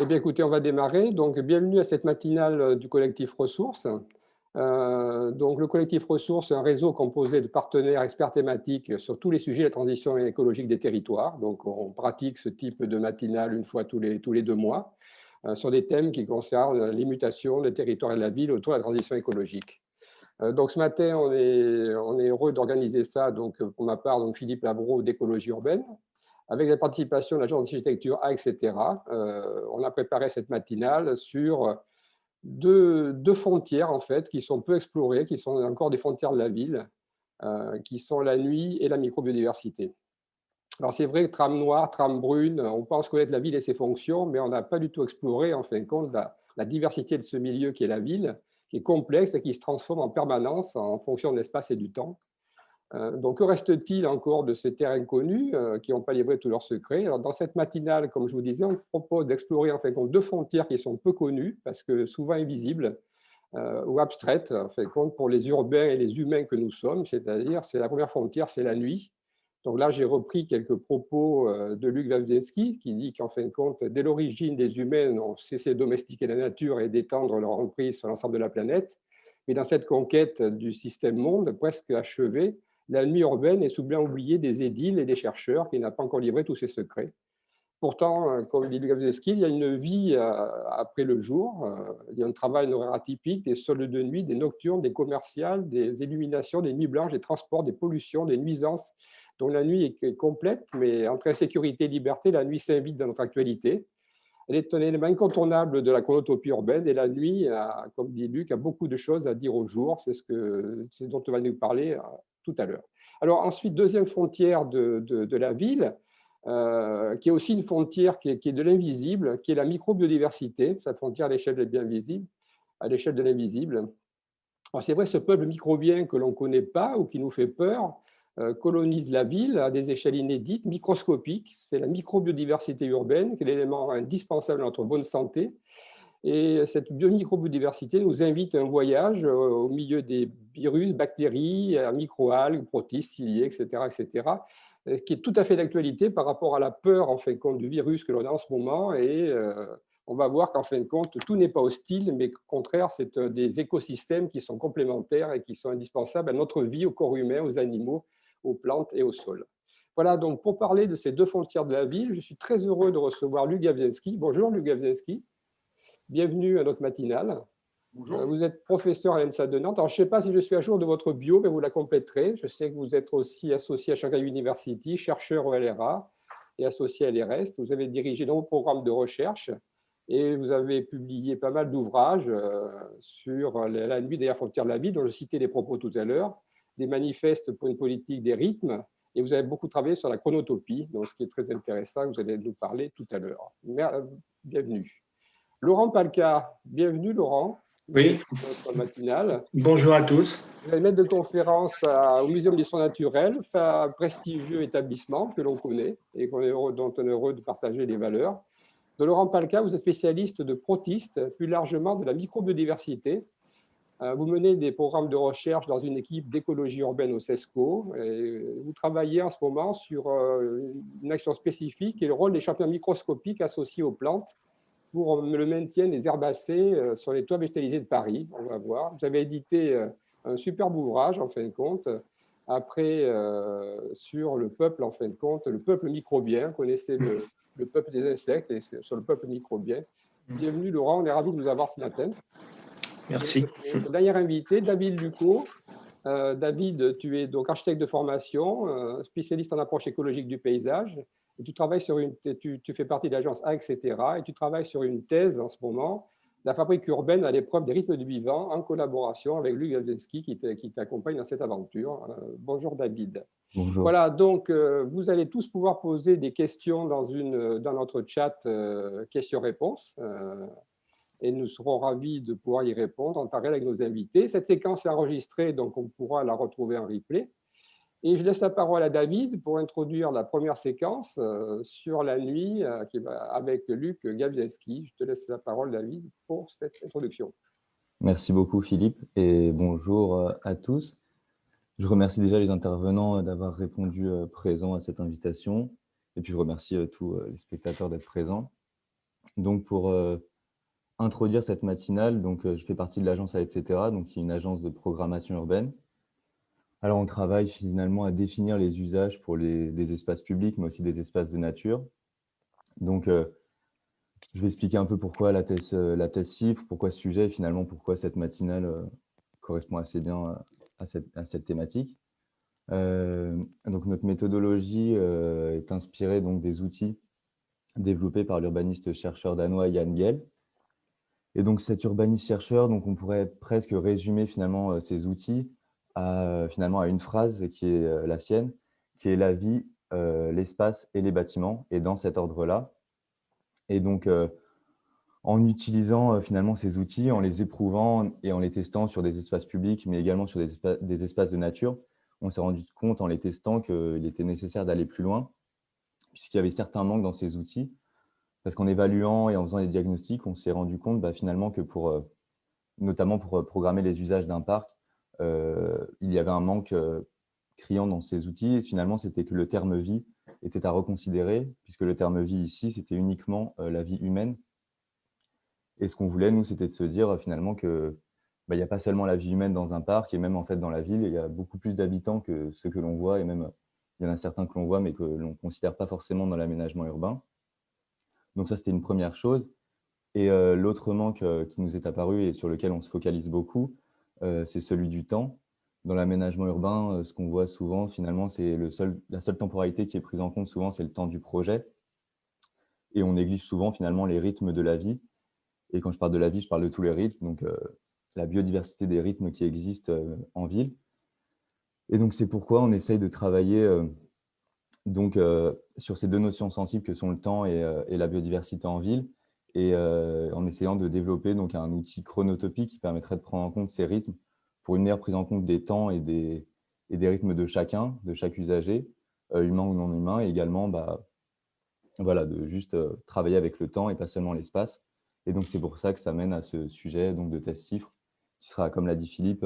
Eh bien, écoutez, on va démarrer. Donc, bienvenue à cette matinale du collectif Ressources. Donc, le collectif Ressources est un réseau composé de partenaires experts thématiques sur tous les sujets de la transition écologique des territoires. Donc, on pratique ce type de matinale une fois tous les 2 mois sur des thèmes qui concernent les mutations des territoires et de la ville autour de la transition écologique. Donc, ce matin, on est heureux d'organiser ça. Donc, pour ma part, donc Philippe Labro d'Écologie urbaine, avec la participation de l'agence d'architecture A, etc. On a préparé cette matinale sur deux frontières, en fait, qui sont peu explorées, qui sont encore des frontières de la ville, qui sont la nuit et la microbiodiversité. Alors, c'est vrai que trame noire, trame brune, on pense connaître la ville et ses fonctions, mais on n'a pas du tout exploré, en fin de compte, la diversité de ce milieu qui est la ville, qui est complexe et qui se transforme en permanence en fonction de l'espace et du temps. Donc, que reste-t-il encore de ces terres inconnues qui n'ont pas livré tous leurs secrets? Alors, dans cette matinale, comme je vous disais, on propose d'explorer en fin de compte deux frontières qui sont peu connues, parce que souvent invisibles ou abstraites, en fin de compte, pour les urbains et les humains que nous sommes. C'est-à-dire, c'est la première frontière, c'est la nuit. Donc là, j'ai repris quelques propos de Luc Wawzinski, qui dit qu'en fin de compte, dès l'origine, des humains ont cessé de domestiquer la nature et d'étendre leur emprise sur l'ensemble de la planète. Mais dans cette conquête du système monde, presque achevée, la nuit urbaine est souvent oubliée des édiles et des chercheurs qui n'a pas encore livré tous ses secrets. Pourtant, comme dit Lugavzeski, il y a une vie après le jour, il y a un travail horaire atypique, des sols de nuit, des nocturnes, des commerciales, des illuminations, des nuits blanches, des transports, des pollutions, des nuisances. Donc la nuit est complète, mais entre insécurité et liberté, la nuit s'invite dans notre actualité. Elle est un élément incontournable de la chronotopie urbaine et la nuit, comme dit Luc, a beaucoup de choses à dire au jour. C'est dont on va nous parler tout à l'heure. Alors ensuite, deuxième frontière de la ville, qui est aussi une frontière qui est de l'invisible, qui est la microbiodiversité, cette frontière à l'échelle de bien visible, à l'échelle de l'invisible. Alors c'est vrai, ce peuple microbien que l'on ne connaît pas ou qui nous fait peur colonise la ville à des échelles inédites, microscopiques. C'est la microbiodiversité urbaine qui est l'élément indispensable à notre bonne santé. Et cette microbiodiversité nous invite à un voyage au milieu des virus, bactéries, microalgues, protistes, ciliés, etc., etc., ce qui est tout à fait d'actualité par rapport à la peur, en fin de compte, du virus que l'on a en ce moment. Et on va voir qu'en fin de compte, tout n'est pas hostile, mais au contraire, c'est des écosystèmes qui sont complémentaires et qui sont indispensables à notre vie, au corps humain, aux animaux, aux plantes et au sol. Voilà, donc pour parler de ces deux frontières de la ville, je suis très heureux de recevoir Luc Gawzinski. Bonjour Luc Gawzinski. Bienvenue à notre matinale. Bonjour. Vous êtes professeur à l'ENSA de Nantes. Alors, je ne sais pas si je suis à jour de votre bio, mais vous la compléterez. Je sais que vous êtes aussi associé à Shanghai University, chercheur au LRA et associé à l'EREST. Vous avez dirigé de nombreux programmes de recherche et vous avez publié pas mal d'ouvrages sur la nuit des frontières de la vie, dont je citais les propos tout à l'heure, des manifestes pour une politique des rythmes, et vous avez beaucoup travaillé sur la chronotopie, donc ce qui est très intéressant, vous allez nous parler tout à l'heure. Bienvenue. Laurent Palca, bienvenue Laurent, Oui, bienvenue dans notre matinale. bonjour à tous. Vous êtes maître de conférence au Muséum d'histoire naturelle, un prestigieux établissement que l'on connaît et dont on est heureux de partager les valeurs. De Laurent Palca, vous êtes spécialiste de protistes, plus largement de la microbiodiversité. Vous menez des programmes de recherche dans une équipe d'écologie urbaine au CESCO. Et vous travaillez en ce moment sur une action spécifique et le rôle des champignons microscopiques associés aux plantes pour le maintien des herbacées sur les toits végétalisés de Paris. On va voir. Vous avez édité un superbe ouvrage, en fin de compte, après sur le peuple, en fin de compte, le peuple microbien. Vous connaissez le peuple des insectes et sur le peuple microbien. Bienvenue Laurent, on est ravis de vous avoir ce matin. Merci. Notre dernier invité, David Lucot. David, tu es donc architecte de formation, spécialiste en approche écologique du paysage. Et tu fais partie de l'agence A, etc. Et tu travailles sur une thèse en ce moment, la fabrique urbaine à l'épreuve des rythmes du vivant, en collaboration avec Luc Gawzinski qui t'accompagne dans cette aventure. Bonjour David. Bonjour. Voilà, donc vous allez tous pouvoir poser des questions dans notre chat questions-réponses. Et nous serons ravis de pouvoir y répondre en parallèle avec nos invités. Cette séquence est enregistrée, donc on pourra la retrouver en replay. Et je laisse la parole à David pour introduire la première séquence sur la nuit avec Luc Gawzinski. Je te laisse la parole, David, pour cette introduction. Merci beaucoup Philippe et bonjour à tous. Je remercie déjà les intervenants d'avoir répondu présents à cette invitation et puis je remercie tous les spectateurs d'être présents. Donc, pour introduire cette matinale, donc, je fais partie de l'agence A&etc., donc, qui est une agence de programmation urbaine. Alors, on travaille finalement à définir les usages pour des espaces publics, mais aussi des espaces de nature. Donc, je vais expliquer un peu pourquoi la thèse CIFRE, pourquoi ce sujet, et finalement pourquoi cette matinale correspond assez bien à cette thématique. Donc, notre méthodologie est inspirée donc, des outils développés par l'urbaniste chercheur danois Jan Gehl. Et donc, cet urbaniste-chercheur, donc on pourrait presque résumer finalement ces outils finalement à une phrase qui est la sienne, qui est la vie, l'espace et les bâtiments, et dans cet ordre-là. Et donc, en utilisant finalement ces outils, en les éprouvant et en les testant sur des espaces publics, mais également sur des espaces de nature, on s'est rendu compte en les testant qu'il était nécessaire d'aller plus loin, puisqu'il y avait certains manques dans ces outils. Parce qu'en évaluant et en faisant des diagnostics, on s'est rendu compte finalement que notamment pour programmer les usages d'un parc, il y avait un manque criant dans ces outils. Et finalement, c'était que le terme « vie » était à reconsidérer, puisque le terme « vie » ici, c'était uniquement la vie humaine. Et ce qu'on voulait, nous, c'était de se dire finalement que il n'y a pas seulement la vie humaine dans un parc, et même en fait dans la ville, il y a beaucoup plus d'habitants que ceux que l'on voit, et même il y en a certains que l'on voit, mais que l'on ne considère pas forcément dans l'aménagement urbain. Donc ça, c'était une première chose. Et l'autre manque qui nous est apparu et sur lequel on se focalise beaucoup, c'est celui du temps. Dans l'aménagement urbain, ce qu'on voit souvent, finalement, c'est la seule temporalité qui est prise en compte souvent, c'est le temps du projet. Et on néglige souvent, finalement, les rythmes de la vie. Et quand je parle de la vie, je parle de tous les rythmes, donc la biodiversité des rythmes qui existent en ville. Et donc, c'est pourquoi on essaye de travailler sur ces deux notions sensibles que sont le temps et la biodiversité en ville, et en essayant de développer donc, un outil chronotopie qui permettrait de prendre en compte ces rythmes pour une meilleure prise en compte des temps et des rythmes de chacun, de chaque usager, humain ou non humain, et également voilà, de juste travailler avec le temps et pas seulement l'espace. Et donc, c'est pour ça que ça mène à ce sujet donc, de test CIFRE, qui sera, comme l'a dit Philippe,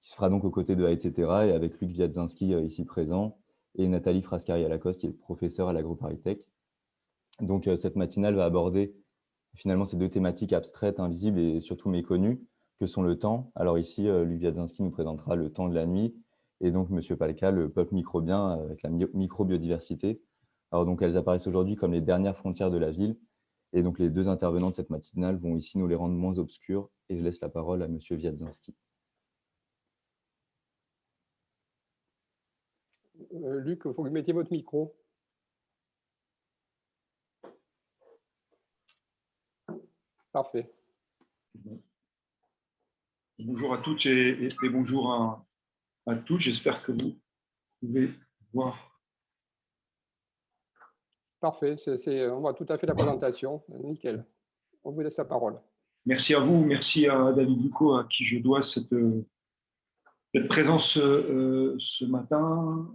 qui se fera donc aux côtés de A&etc. et avec Luc Wiadzynski ici présent, et Nathalie Frascari-Lacoste, qui est professeure à l'AgroParisTech. Donc, cette matinale va aborder finalement ces deux thématiques abstraites, invisibles et surtout méconnues, que sont le temps. Alors ici, Luc Wiadzynski nous présentera le temps de la nuit, et donc M. Palka, le peuple microbien avec la microbiodiversité. Alors donc, elles apparaissent aujourd'hui comme les dernières frontières de la ville, et donc les deux intervenants de cette matinale vont ici nous les rendre moins obscures, et je laisse la parole à M. Wiadzynski. Luc, il faut que vous mettiez votre micro. Parfait. Bon. Bonjour à toutes et bonjour à tous. J'espère que vous pouvez voir. Parfait, on voit tout à fait la présentation. Nickel. On vous laisse la parole. Merci à vous, merci à David Ducot, à qui je dois cette présence ce matin.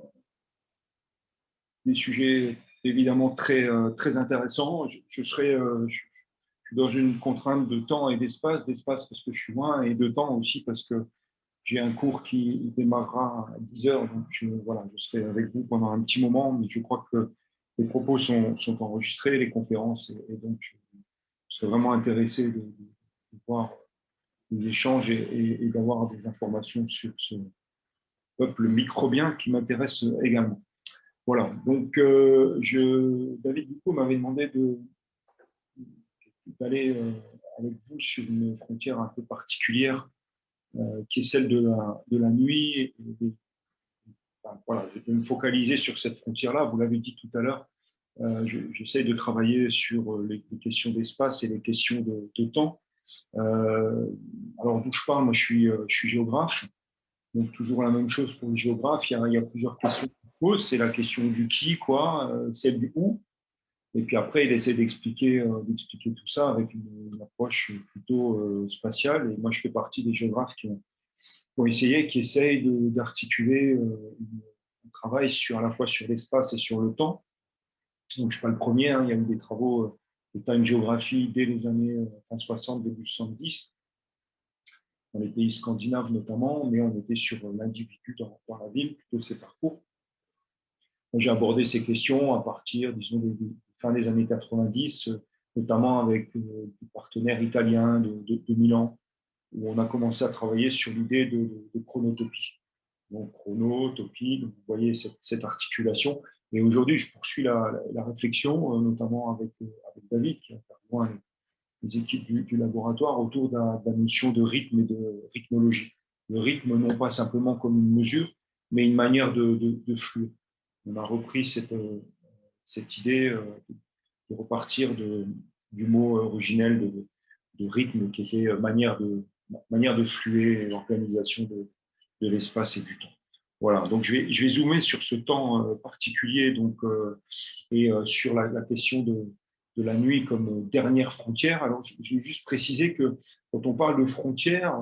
Des sujets évidemment très intéressants. Je serai dans une contrainte de temps et d'espace parce que je suis loin, et de temps aussi parce que j'ai un cours qui démarrera à 10 heures, donc voilà, je serai avec vous pendant un petit moment, mais je crois que les propos sont enregistrés, les conférences, et donc je serais vraiment intéressé de voir les échanges et d'avoir des informations sur ce peuple microbien qui m'intéresse également. Voilà, donc David Ducot m'avait demandé d'aller avec vous sur une frontière un peu particulière qui est celle de la nuit. Voilà, je vais me focaliser sur cette frontière-là. Vous l'avez dit tout à l'heure, j'essaie de travailler sur les questions d'espace et les questions de temps. Alors, d'où je parle, moi je suis géographe, donc toujours la même chose pour les géographes. Il y a plusieurs questions qui se posent. C'est la question du qui, quoi, celle du où. Et puis après, il essaie d'expliquer tout ça avec une approche plutôt spatiale. Et moi, je fais partie des géographes qui essayent d'articuler un travail à la fois sur l'espace et sur le temps. Donc, je ne suis pas le premier. Il y a eu des travaux de time géographie dès les années fin 60, début 70, dans les pays scandinaves notamment, mais on était sur l'individu dans la ville, plutôt ses parcours. J'ai abordé ces questions à partir, disons, fin des années 90, notamment avec des partenaires italiens de Milan, où on a commencé à travailler sur l'idée de chronotopie. Donc, chronotopie, donc vous voyez cette articulation. Et aujourd'hui, je poursuis la réflexion, notamment avec David, qui a rejoint les équipes du laboratoire, autour de la notion de rythme et de rythmologie. Le rythme, non pas simplement comme une mesure, mais une manière de fluer. On a repris cette idée de repartir du mot originel de rythme, qui était manière de fluer, l'organisation de l'espace et du temps. Voilà, donc je vais zoomer sur ce temps particulier donc, et sur la question de la nuit comme dernière frontière. Alors, je vais juste préciser que quand on parle de frontières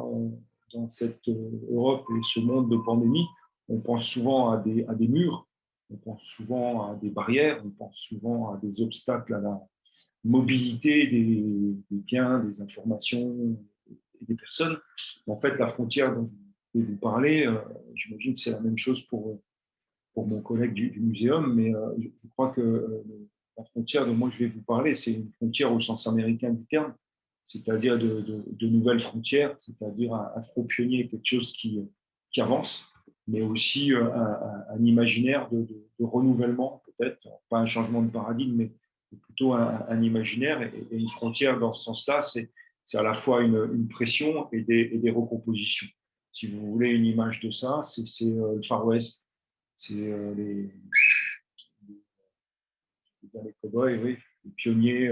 dans cette Europe et ce monde de pandémie, on pense souvent à des murs, on pense souvent à des barrières, on pense souvent à des obstacles à la mobilité des biens, des informations et des personnes. En fait, la frontière dont je vais vous parler, j'imagine que c'est la même chose pour mon collègue du muséum, mais je crois que la frontière dont moi je vais vous parler, c'est une frontière au sens américain du terme, c'est-à-dire de nouvelles frontières, c'est-à-dire un front pionnier, quelque chose qui avance, mais aussi un imaginaire de renouvellement, peut-être, pas un changement de paradigme, mais plutôt un imaginaire. Et une frontière, dans ce sens-là, c'est à la fois une pression et des recompositions. Si vous voulez une image de ça, c'est le Far West, c'est les cow-boys, oui, les pionniers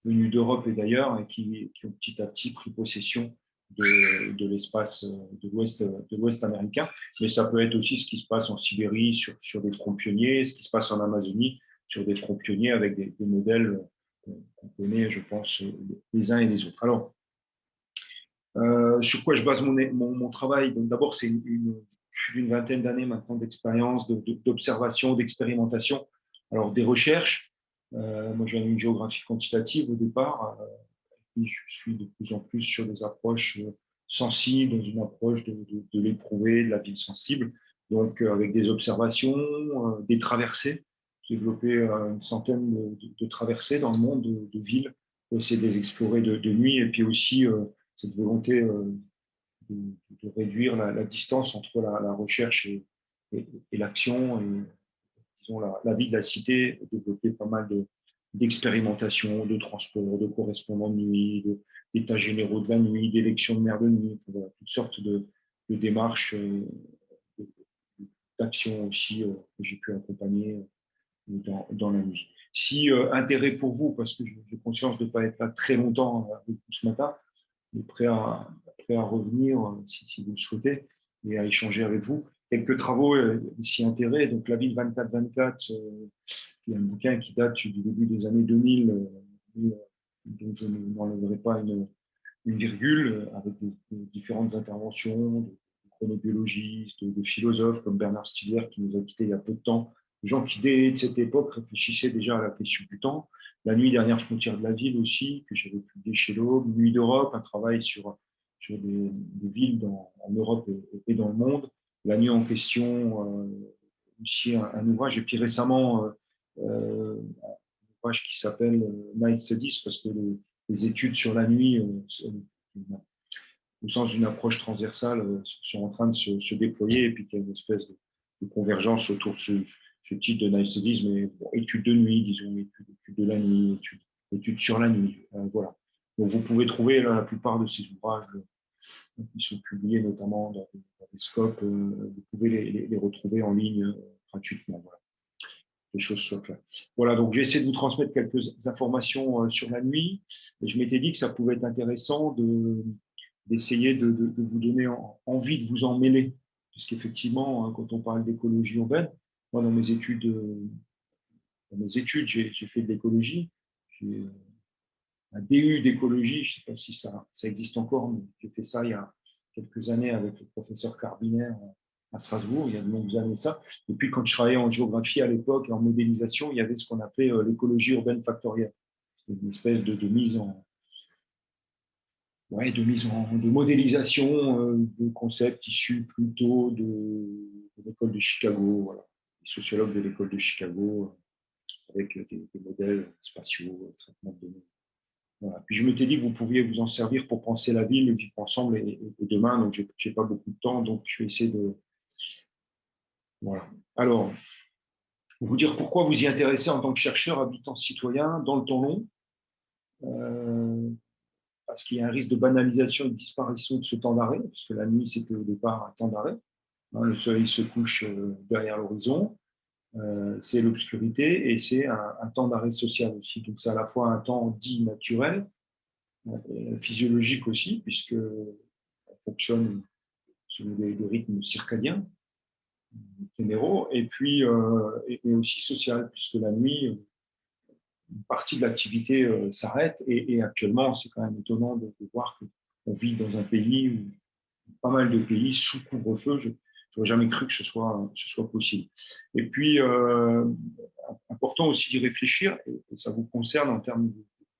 venus d'Europe et d'ailleurs, et qui ont petit à petit pris possession de l'espace de l'Ouest américain. Mais ça peut être aussi ce qui se passe en Sibérie sur des fronts pionniers, ce qui se passe en Amazonie sur des fronts pionniers avec des modèles qu'on connaît, je pense, les uns et les autres. Alors, sur quoi je base mon travail? Donc, d'abord, c'est une vingtaine d'années maintenant d'expérience, d'observation, d'expérimentation. Alors, des recherches. Moi, je viens d'une géographie quantitative au départ. Et je suis de plus en plus sur des approches sensibles, dans une approche de l'éprouvé, de la ville sensible. Donc, avec des observations, des traversées. J'ai développé une centaine de traversées dans le monde de villes pour essayer de les explorer de nuit. Et puis aussi, cette volonté de réduire la distance entre la recherche et l'action. Et disons, la vie de la cité, développer pas mal d'expérimentation, de transport, de correspondants de nuit, d'états généraux de la nuit, d'élections de maires de nuit, voilà, toutes sortes de démarches, d'actions aussi que j'ai pu accompagner dans la nuit. Si intérêt pour vous, parce que j'ai conscience de ne pas être là très longtemps avec vous ce matin, mais prêt à revenir si vous le souhaitez et à échanger avec vous. Quelques travaux s'y intéressent. Donc, La ville 24-24, il y a un bouquin qui date du début des années 2000, dont je n'enlèverai pas une virgule, avec des différentes interventions de chronobiologistes, de philosophes comme Bernard Stiegler, qui nous a quittés il y a peu de temps, des gens qui, dès cette époque, réfléchissaient déjà à la question du temps. La nuit, dernière frontière de la ville aussi, que j'avais publié chez l'Aube. Nuit d'Europe, un travail sur des villes en Europe et dans le monde. La nuit en question, aussi un ouvrage. Et puis récemment, un ouvrage qui s'appelle Night Studies, parce que les études sur la nuit, au sens d'une approche transversale, sont en train de se déployer, et puis qu'il y a une espèce de convergence autour de ce type de night studies, mais bon, études de nuit, disons, études de la nuit, études sur la nuit. Voilà. Donc, vous pouvez trouver la plupart de ces ouvrages qui sont publiés notamment dans des scopes. Vous pouvez les retrouver en ligne gratuitement. Voilà. Les choses soient claires. Voilà, donc j'ai essayé de vous transmettre quelques informations sur la nuit. Et je m'étais dit que ça pouvait être intéressant d'essayer de vous donner envie de vous en mêler. Parce qu'effectivement, quand on parle d'écologie urbaine, moi, dans mes études, j'ai fait de l'écologie. J'ai un DU d'écologie, je ne sais pas si ça existe encore, mais j'ai fait ça il y a quelques années avec le professeur Carbinaire à Strasbourg, il y a de longues années ça. Et puis, quand je travaillais en géographie à l'époque et en modélisation, il y avait ce qu'on appelait l'écologie urbaine factorielle. C'était une espèce de mise en de modélisation de concepts issus plutôt de l'école de Chicago, voilà. Les sociologues de l'école de Chicago, avec des modèles spatiaux, traitement de données. Voilà. Puis je m'étais dit que vous pourriez vous en servir pour penser la ville, le vivre ensemble et demain. Donc, je n'ai pas beaucoup de temps, donc je vais essayer de… Voilà. Alors, vous dire pourquoi vous y intéressez en tant que chercheur, habitant, citoyen, dans le temps long. Parce qu'il y a un risque de banalisation et de disparition de ce temps d'arrêt, parce que la nuit, c'était au départ un temps d'arrêt. Le soleil se couche derrière l'horizon, c'est l'obscurité et c'est un temps d'arrêt social aussi. Donc, c'est à la fois un temps dit naturel, physiologique aussi, puisque on fonctionne selon des rythmes circadiens généraux, et puis et aussi social, puisque la nuit, une partie de l'activité s'arrête. Et actuellement, c'est quand même étonnant de voir qu'on vit dans un pays où pas mal de pays sous couvre-feu. Je n'aurais jamais cru que ce soit possible. Et puis, important aussi d'y réfléchir, et ça vous concerne en termes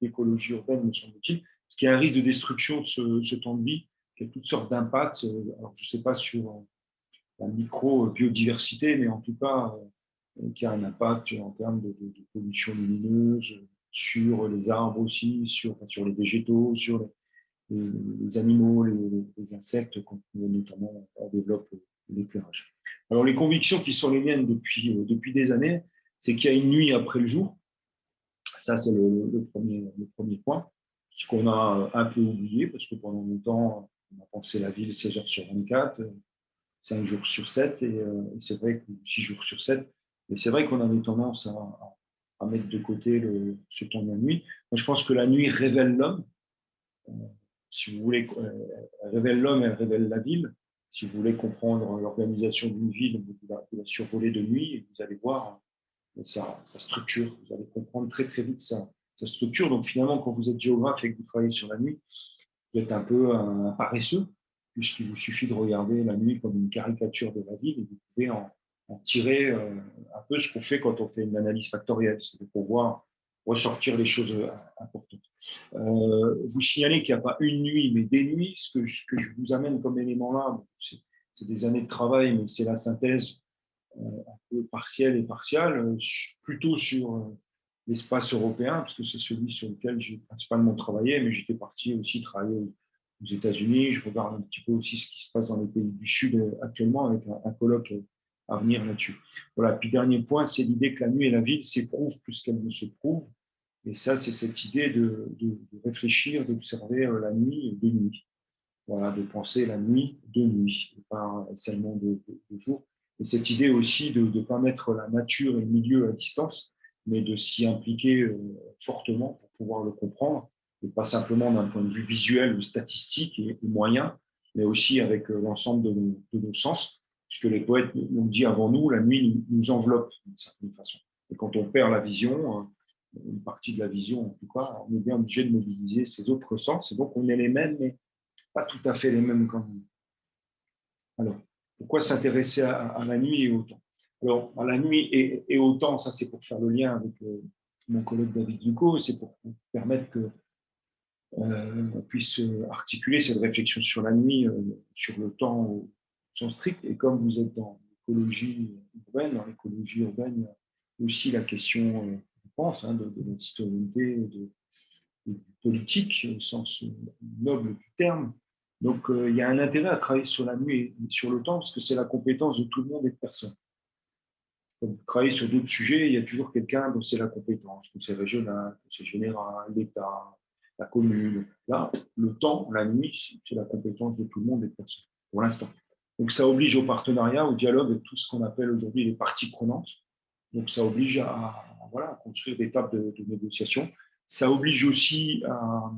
d'écologie urbaine, me semble-t-il, parce qu'il y a un risque de destruction de ce temps de vie, qui a toutes sortes d'impacts. Alors, je ne sais pas sur la micro-biodiversité, mais en tout cas, qui a un impact en termes de pollution lumineuse, sur les arbres aussi, sur les végétaux, sur les animaux, les insectes, quand notamment on développe l'éclairage. Alors, les convictions qui sont les miennes depuis des années, c'est qu'il y a une nuit après le jour. Ça, c'est le premier point, ce qu'on a un peu oublié, parce que pendant longtemps, on a pensé la ville 16 heures sur 24, 5 jours sur 7, et c'est vrai que 6 jours sur 7, et c'est vrai qu'on avait tendance à mettre de côté ce temps de la nuit. Moi, je pense que la nuit révèle l'homme. Si vous voulez, elle révèle l'homme, elle révèle la ville. Si vous voulez comprendre l'organisation d'une ville, vous la survolez de nuit et vous allez voir sa structure. Vous allez comprendre très très vite sa structure. Donc finalement, quand vous êtes géographe et que vous travaillez sur la nuit, vous êtes un peu un paresseux, puisqu'il vous suffit de regarder la nuit comme une caricature de la ville et vous pouvez en tirer un peu ce qu'on fait quand on fait une analyse factorielle, c'est pour pouvoir ressortir les choses importantes. Vous signalez qu'il n'y a pas une nuit, mais des nuits. Ce que je vous amène comme élément là, c'est des années de travail, mais c'est la synthèse un peu partielle et partiale, plutôt sur l'espace européen, parce que c'est celui sur lequel j'ai principalement travaillé, mais j'étais parti aussi travailler aux États-Unis. Je regarde un petit peu aussi ce qui se passe dans les pays du Sud actuellement, avec un colloque à venir là-dessus. Voilà. Puis dernier point, c'est l'idée que la nuit et la ville s'éprouvent plus qu'elles ne se prouvent. Et ça, c'est cette idée de réfléchir, d'observer la nuit de nuit. Voilà, de penser la nuit de nuit, et pas seulement de jour. Et cette idée aussi de ne pas mettre la nature et le milieu à distance, mais de s'y impliquer fortement pour pouvoir le comprendre, et pas simplement d'un point de vue visuel ou statistique et moyen, mais aussi avec l'ensemble de nos sens, puisque les poètes l'ont dit avant nous, la nuit nous enveloppe d'une certaine façon. Et quand on perd la vision, une partie de la vision en tout cas, on est bien obligé de mobiliser ces autres sens, et donc on est les mêmes, mais pas tout à fait les mêmes quand même. Alors, pourquoi s'intéresser à la nuit et au temps? Alors, à la nuit et au temps, ça c'est pour faire le lien avec mon collègue David Ducot, c'est pour permettre qu'on puisse articuler cette réflexion sur la nuit, sur le temps au sens strict. Et comme vous êtes dans l'écologie urbaine, il y a aussi la question, je pense, de la citoyenneté, de politique au sens noble du terme. Donc, il y a un intérêt à travailler sur la nuit et sur le temps, parce que c'est la compétence de tout le monde et de personne. Quand vous travaillez sur d'autres sujets, il y a toujours quelqu'un dont c'est la compétence, que c'est régional, que c'est général, l'État, la commune. Là, le temps, la nuit, c'est la compétence de tout le monde et de personne, pour l'instant. Donc, ça oblige au partenariat, au dialogue avec tout ce qu'on appelle aujourd'hui les parties prenantes. Donc, ça oblige à construire des tables de négociation. Ça oblige aussi à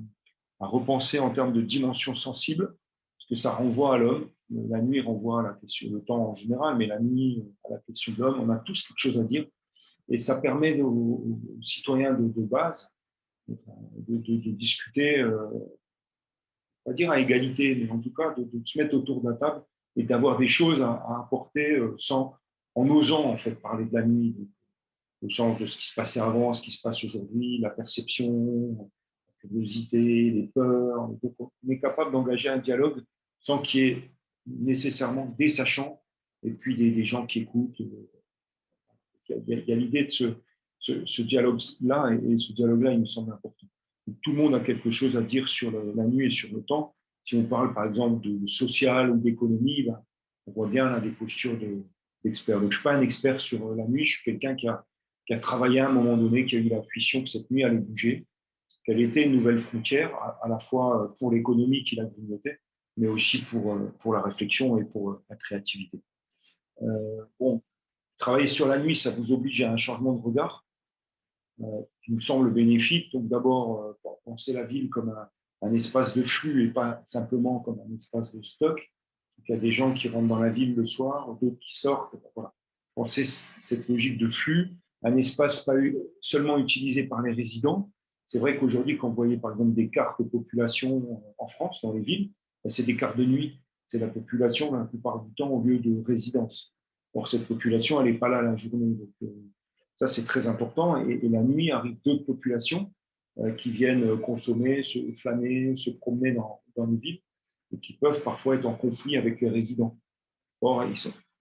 repenser en termes de dimension sensible, parce que ça renvoie à l'homme. La nuit renvoie à la question, le temps en général, mais la nuit à la question de l'homme. On a tous quelque chose à dire. Et ça permet aux citoyens de base de discuter, pas dire à égalité, mais en tout cas de se mettre autour de la table et d'avoir des choses à apporter en osant en fait parler de la nuit, au sens de ce qui se passait avant, ce qui se passe aujourd'hui, la perception, la curiosité, les peurs. On est capable d'engager un dialogue sans qu'il y ait nécessairement des sachants et puis des gens qui écoutent. Il y a l'idée de ce dialogue-là, et ce dialogue-là, il me semble important. Tout le monde a quelque chose à dire sur la nuit et sur le temps. Si on parle par exemple de social ou d'économie, ben, on voit bien là, des postures d'experts. Donc, je ne suis pas un expert sur la nuit, je suis quelqu'un qui a travaillé à un moment donné, qui a eu l'intuition que cette nuit allait bouger, qu'elle était une nouvelle frontière, à la fois pour l'économie qui la grignotait, mais aussi pour la réflexion et pour la créativité. Bon, travailler sur la nuit, ça vous oblige à un changement de regard qui nous semble bénéfique. Donc d'abord, penser la ville comme un espace de flux et pas simplement comme un espace de stock. Donc, il y a des gens qui rentrent dans la ville le soir, d'autres qui sortent. Voilà. Penser cette logique de flux, un espace pas seulement utilisé par les résidents. C'est vrai qu'aujourd'hui, quand vous voyez par exemple des cartes de population en France, dans les villes, c'est des cartes de nuit. C'est la population la plupart du temps au lieu de résidence. Or, cette population, elle n'est pas là la journée. Donc, ça, c'est très important. Et la nuit, arrivent d'autres populations qui viennent consommer, se flâner, se promener dans les villes et qui peuvent parfois être en conflit avec les résidents. Or,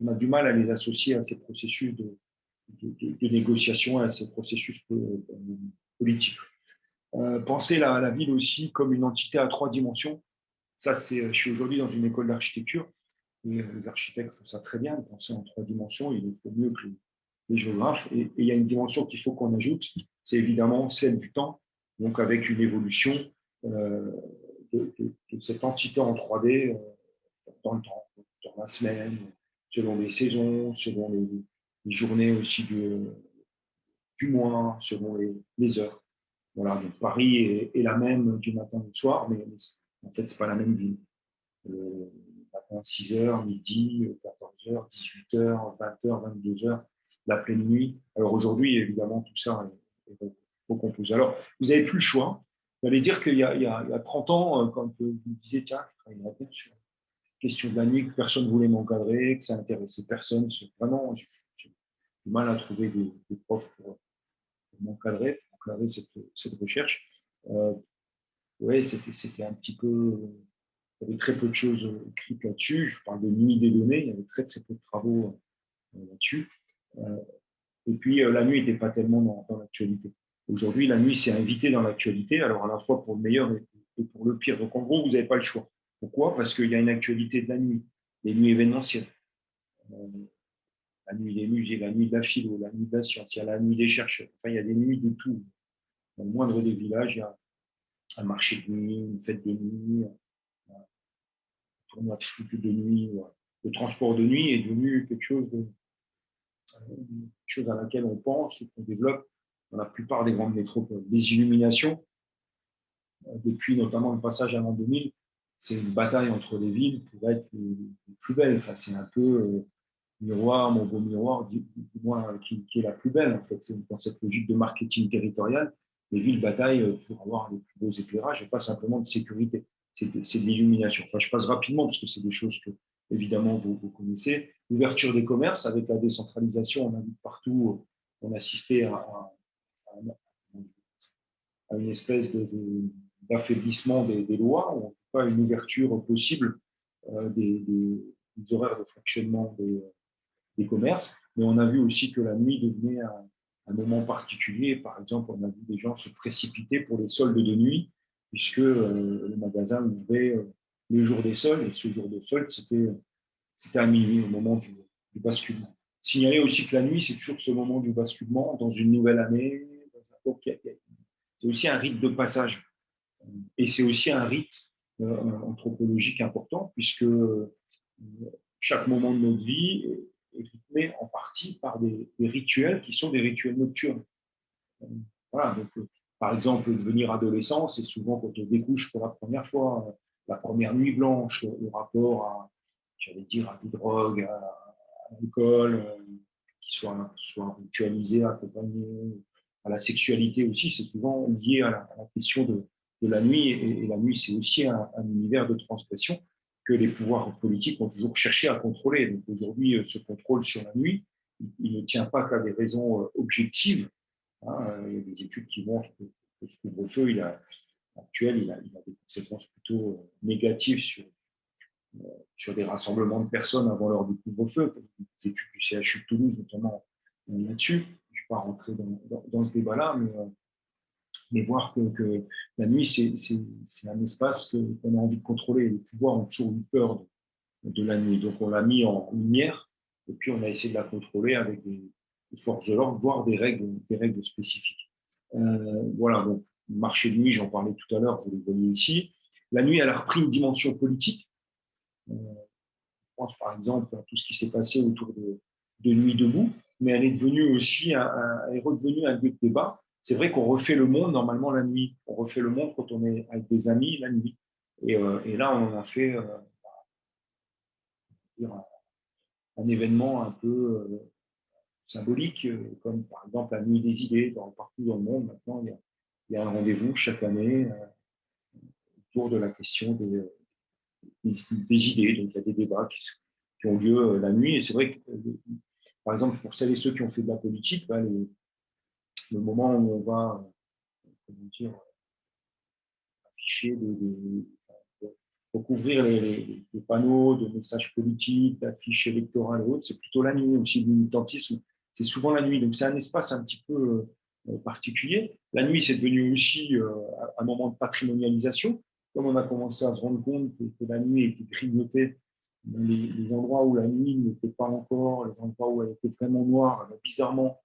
on a du mal à les associer à ces processus de négociation, à ces processus politiques. Penser la ville aussi comme une entité à 3 dimensions. Ça, je suis aujourd'hui dans une école d'architecture et les architectes font ça très bien, de penser en 3 dimensions. Il faut mieux que les géographes. Et il y a une dimension qu'il faut qu'on ajoute, c'est évidemment celle du temps, donc avec une évolution de cette entité en 3D dans le temps, dans la semaine, selon les saisons, selon les journées aussi du mois, selon les heures. Voilà, donc Paris est la même du matin au soir, mais en fait, ce n'est pas la même ville. Le matin, 6h, midi, 14h, 18h, 20h, 22h, la pleine nuit. Alors aujourd'hui, évidemment, tout ça est recomposé. Alors, vous n'avez plus le choix. Vous allez dire qu'il y a 30 ans, quand vous me disiez, tiens, je travaillerai bien sur la question de la nuit, que personne ne voulait m'encadrer, que ça n'intéressait personne. Vraiment, j'ai du mal à trouver des profs pour m'encadrer, pour encadrer cette recherche. Oui, c'était un petit peu. Il y avait très peu de choses écrites là-dessus. Je parle de nuit des données, il y avait très peu de travaux là-dessus. Et puis, la nuit n'était pas tellement dans l'actualité. Aujourd'hui, la nuit s'est invitée dans l'actualité, alors à la fois pour le meilleur et pour le pire. Donc, en gros, vous n'avez pas le choix. Pourquoi? Parce qu'il y a une actualité de la nuit, les nuits événementielles. La nuit des musées, la nuit de la philo, la nuit de la science, il y a la nuit des chercheurs. Enfin, il y a des nuits de tout. Dans le moindre des villages, il y a un marché de nuit, une fête de nuit, un tournoi de foot de nuit. Le transport de nuit est devenu quelque chose à laquelle on pense, qu'on développe dans la plupart des grandes métropoles. Les illuminations, depuis notamment le passage à l'an 2000, c'est une bataille entre les villes pour être les plus belles. Enfin, c'est un peu miroir, mon beau miroir, dis-moi qui est la plus belle. En fait, c'est dans cette logique de marketing territorial. Les villes bataillent pour avoir les plus beaux éclairages et pas simplement de sécurité. C'est de l'illumination. Enfin, je passe rapidement parce que c'est des choses que, évidemment, vous connaissez. L'ouverture des commerces avec la décentralisation, on a vu partout, on assistait à une espèce d'affaiblissement des lois, ou en tout cas une ouverture possible des horaires de fonctionnement des commerces. Mais on a vu aussi que la nuit devenait un moment particulier. Par exemple, on a vu des gens se précipiter pour les soldes de nuit, puisque le magasin ouvrait le jour des soldes, et ce jour de soldes, c'était à minuit, au moment du basculement. Signaler aussi que la nuit, c'est toujours ce moment du basculement dans une nouvelle année. Donc, c'est aussi un rite de passage. Et c'est aussi un rite anthropologique important, puisque chaque moment de notre vie est rythmé en partie par des rituels qui sont des rituels nocturnes. Voilà, donc, par exemple, devenir adolescent, c'est souvent quand on découche pour la première fois, la première nuit blanche, le rapport à, j'allais dire, à des drogues, à l'alcool, qui soit ritualisé, accompagné, à la sexualité aussi, c'est souvent lié à la question de la nuit. Et la nuit, c'est aussi un univers de transgression que les pouvoirs politiques ont toujours cherché à contrôler. Donc aujourd'hui, ce contrôle sur la nuit, il ne tient pas qu'à des raisons objectives. Hein. Il y a des études qui montrent que ce couvre-feu actuel, il a des conséquences plutôt négatives sur des rassemblements de personnes avant l'heure du couvre-feu. Les études du CHU de Toulouse, notamment, là-dessus. Je ne vais pas rentrer dans ce débat-là, mais mais voir que la nuit, c'est un espace qu'on a envie de contrôler. Les pouvoirs ont toujours eu peur de la nuit. Donc, on l'a mis en lumière et puis on a essayé de la contrôler avec des forces de l'ordre, voire des règles spécifiques. Voilà, donc, marché de nuit, j'en parlais tout à l'heure, vous le voyez ici. La nuit, elle a repris une dimension politique. Je pense par exemple à tout ce qui s'est passé autour de Nuit debout, mais elle est devenue aussi elle est redevenue un lieu de débat. C'est vrai qu'on refait le monde normalement la nuit. On refait le monde quand on est avec des amis la nuit. Et là, on en a fait un événement un peu symbolique, comme par exemple la nuit des idées. Partout dans le monde, maintenant, il y a un rendez-vous chaque année autour de la question des idées. Donc, il y a des débats qui ont lieu la nuit. Et c'est vrai que, par exemple, pour celles et ceux qui ont fait de la politique, le moment où on va comment dire, afficher, recouvrir les panneaux de messages politiques, d'affiches électorales et autres, c'est plutôt la nuit aussi. Le militantisme, c'est souvent la nuit. Donc, c'est un espace un petit peu particulier. La nuit, c'est devenu aussi un moment de patrimonialisation. Comme on a commencé à se rendre compte que la nuit était grignotée, les endroits où la nuit n'était pas encore, les endroits où elle était vraiment noire, bizarrement,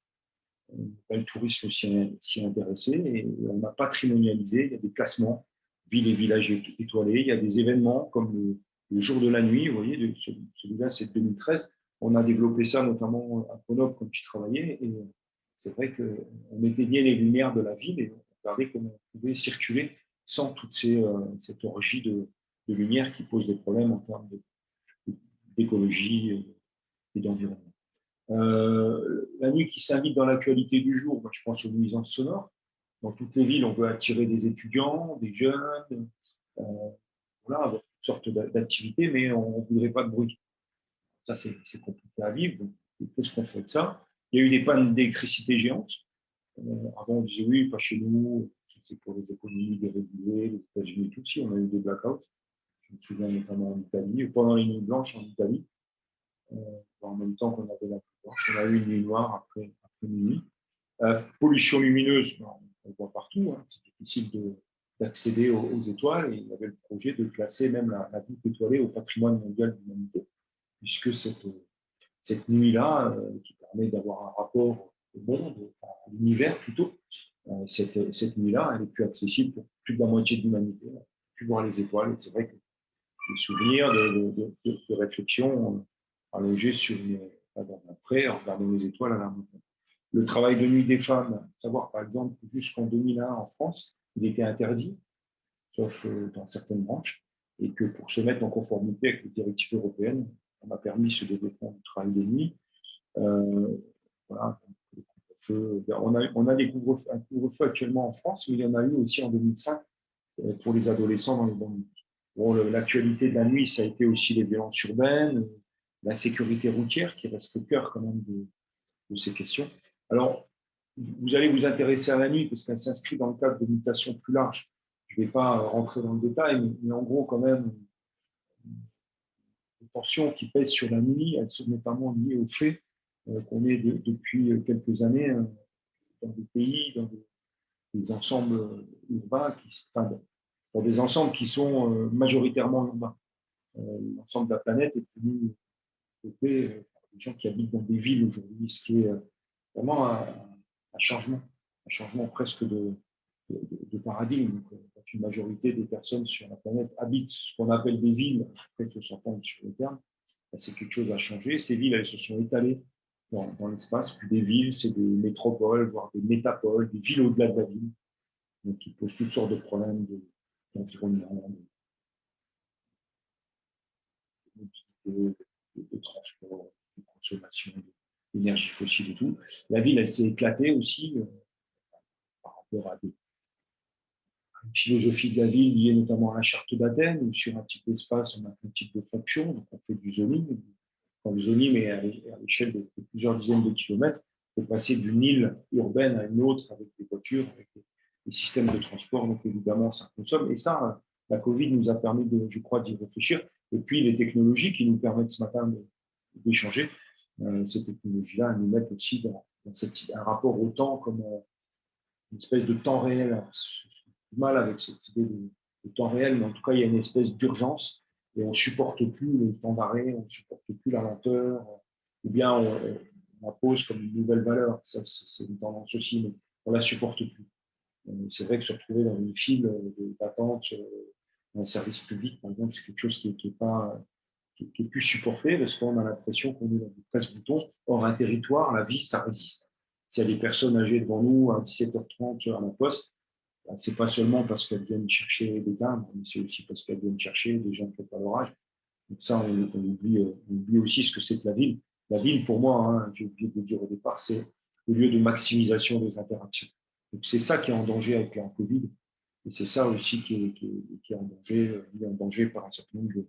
le tourisme s'y intéressait et on a patrimonialisé. Il y a des classements, villes et villages étoilés. Il y a des événements comme le jour de la nuit. Vous voyez, celui-là, c'est 2013. On a développé ça notamment à Grenoble quand j'y travaillais. Et c'est vrai qu'on éteignait les lumières de la ville et on regardait comment on pouvait circuler sans toute cette orgie de lumière qui pose des problèmes en termes d'écologie et d'environnement. La nuit qui s'invite dans l'actualité du jour, je pense aux nuisances sonores. Dans toutes les villes, on veut attirer des étudiants, des jeunes, voilà, avec toutes sortes d'activités, mais on ne voudrait pas de bruit. Ça, c'est compliqué à vivre. Donc, qu'est-ce qu'on fait de ça? Il y a eu des pannes d'électricité géantes. Avant, on disait oui, pas chez nous, c'est pour les économies dérégulées, les États-Unis et tout. Si, on a eu des blackouts. Je me souviens notamment en Italie, pendant les nuits blanches en Italie. En même temps qu'on avait la nuit blanche. On a eu une nuit noire après minuit. Pollution lumineuse, on le voit partout. Hein. C'est difficile d'accéder aux étoiles. Et il y avait le projet de classer même la voûte étoilée au patrimoine mondial de l'humanité, puisque cette nuit-là, qui permet d'avoir un rapport au monde, à l'univers plutôt, cette nuit-là, elle est plus accessible pour plus de la moitié de l'humanité. On ne peut plus voir les étoiles. Et c'est vrai que j'ai souvenir de réflexion allongée dans un pré en regardant les étoiles à la montagne. Le travail de nuit des femmes, savoir par exemple jusqu'en 2001 en France, il était interdit, sauf dans certaines branches, et que pour se mettre en conformité avec les directives européennes, on a permis ce développement du travail de nuit. Voilà, on a un couvre-feu actuellement en France, mais il y en a eu aussi en 2005 pour les adolescents dans les banlieues. Bon, l'actualité de la nuit, ça a été aussi les violences urbaines, la sécurité routière, qui reste au cœur quand même de ces questions. Alors, vous allez vous intéresser à la nuit parce qu'elle s'inscrit dans le cadre de mutations plus larges. Je ne vais pas rentrer dans le détail, mais en gros, quand même, les tensions qui pèsent sur la nuit, elles sont notamment liées au fait qu'on est depuis quelques années dans des pays, dans des ensembles urbains, dans des ensembles qui sont majoritairement urbains. L'ensemble de la planète est devenu peuplé par des gens qui habitent dans des villes aujourd'hui, ce qui est vraiment un changement presque de paradigme. Quand une majorité des personnes sur la planète habitent ce qu'on appelle des villes, après il faut s'entendre sur le terme, c'est quelque chose à changer. Ces villes, elles se sont étalées dans l'espace, puis des villes, c'est des métropoles, voire des métapoles, des villes au-delà de la ville, donc qui posent toutes sortes de problèmes d'environnement, de transport, de consommation d'énergie fossile et tout. La ville, elle s'est éclatée aussi par rapport à une philosophie de la ville liée notamment à la charte d'Athènes, où sur un petit espace, on a un type de fonction, donc on fait du zoning. Quand le zoning est à l'échelle de plusieurs dizaines de kilomètres, il faut passer d'une île urbaine à une autre avec des voitures, avec des systèmes de transport, donc évidemment, ça consomme. Et ça, la Covid nous a permis, je crois, d'y réfléchir. Et puis, les technologies qui nous permettent ce matin d'échanger, ces technologies-là nous mettent aussi dans un rapport au temps comme une espèce de temps réel. J'ai du mal avec cette idée de temps réel, mais en tout cas, il y a une espèce d'urgence et on ne supporte plus le temps d'arrêt, on ne supporte plus la lenteur, ou bien on la pose comme une nouvelle valeur. Ça, c'est une tendance aussi, mais on ne la supporte plus. C'est vrai que se retrouver dans une file d'attente dans un service public, par exemple, c'est quelque chose qui est plus supporté parce qu'on a l'impression qu'on est dans du presse-bouton. Or, un territoire, la vie, ça résiste. S'il y a des personnes âgées devant nous à 17h30 à la poste, ce n'est pas seulement parce qu'elles viennent chercher des timbres, mais c'est aussi parce qu'elles viennent chercher des gens qui n'ont pas leur âge. Donc ça, on oublie aussi ce que c'est que la ville. La ville, pour moi, hein, j'ai oublié de le dire au départ, c'est le lieu de maximisation des interactions. Donc c'est ça qui est en danger avec la Covid. Et c'est ça aussi qui est en danger par un certain nombre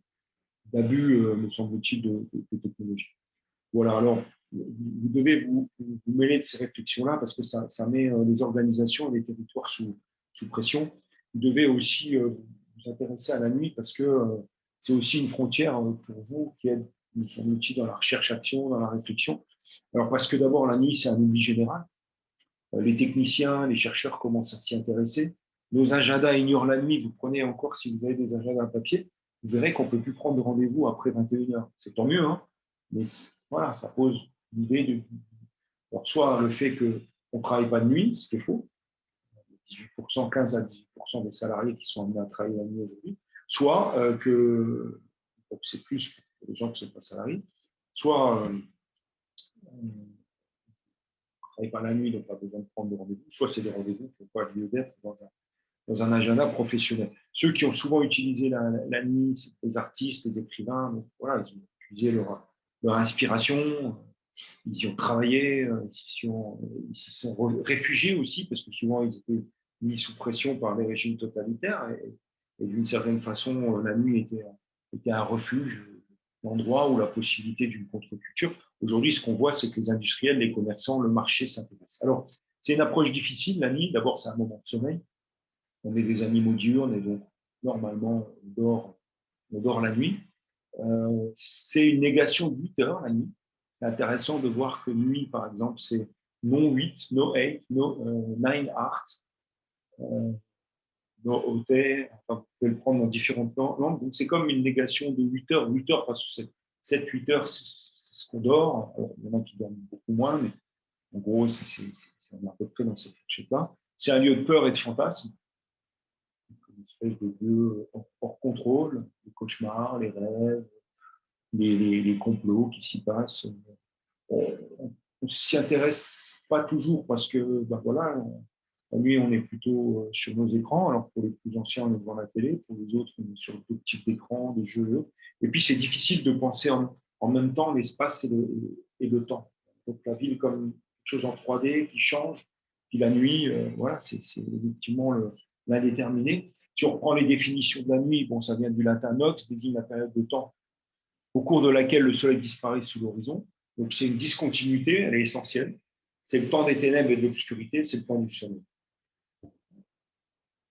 d'abus, me semble-t-il, de technologie. Voilà, alors, vous devez vous mêler de ces réflexions-là parce que ça met les organisations et les territoires sous pression. Vous devez aussi vous intéresser à la nuit parce que c'est aussi une frontière pour vous qui êtes, me semble-t-il, dans la recherche-action, dans la réflexion. Alors, parce que d'abord, la nuit, c'est un oubli général. Les techniciens, les chercheurs commencent à s'y intéresser. Nos agendas ignorent la nuit. Vous prenez encore, si vous avez des agendas papier, vous verrez qu'on ne peut plus prendre de rendez-vous après 21h. C'est tant mieux, hein, mais voilà, ça pose l'idée de. Alors, soit le fait qu'on ne travaille pas de nuit, ce qui est faux, 18%, 15 à 18% des salariés qui sont amenés à travailler la nuit aujourd'hui, soit que, donc c'est plus pour les gens qui ne sont pas salariés, soit on ne travaille pas la nuit, donc pas besoin de prendre de rendez-vous, soit c'est des rendez-vous qui n'ont pas lieu d'être dans un agenda professionnel. Ceux qui ont souvent utilisé la nuit, c'est les artistes, les écrivains, donc voilà, ils ont utilisé leur inspiration, ils y ont travaillé, ils s'y sont réfugiés aussi, parce que souvent ils étaient mis sous pression par des régimes totalitaires, et d'une certaine façon, la nuit était un refuge, l'endroit où la possibilité d'une contre-culture. Aujourd'hui, ce qu'on voit, c'est que les industriels, les commerçants, le marché s'intéressent. Alors, c'est une approche difficile, la nuit. D'abord, c'est un moment de sommeil. On est des animaux diurnes, et donc, normalement, on dort la nuit. C'est une négation de 8 heures la nuit. C'est intéressant de voir que nuit, par exemple, c'est non 8, no 8, no 9 heart, no OT, enfin, vous pouvez le prendre dans différentes langues. Donc, c'est comme une négation de 8 heures. 8 heures parce que 7-8 heures, c'est ce qu'on dort. Alors, il y en a qui dorment beaucoup moins, mais en gros, c'est à peu près dans cette fourchette-là. C'est un lieu de peur et de fantasme. Une espèce de lieu hors contrôle, les cauchemars, les rêves, les complots qui s'y passent. On ne s'y intéresse pas toujours parce que, ben voilà, la nuit, on est plutôt sur nos écrans. Alors, pour les plus anciens, on est devant la télé. Pour les autres, on est sur d'autres types d'écrans, des jeux. Et puis, c'est difficile de penser en même temps l'espace et le temps. Donc, la ville comme quelque chose en 3D qui change. Puis la nuit, voilà, c'est effectivement l'indéterminé. Si on reprend les définitions de la nuit, bon, ça vient du latin nox, désigne la période de temps au cours de laquelle le soleil disparaît sous l'horizon. Donc, c'est une discontinuité, elle est essentielle. C'est le temps des ténèbres et de l'obscurité, c'est le temps du sommeil.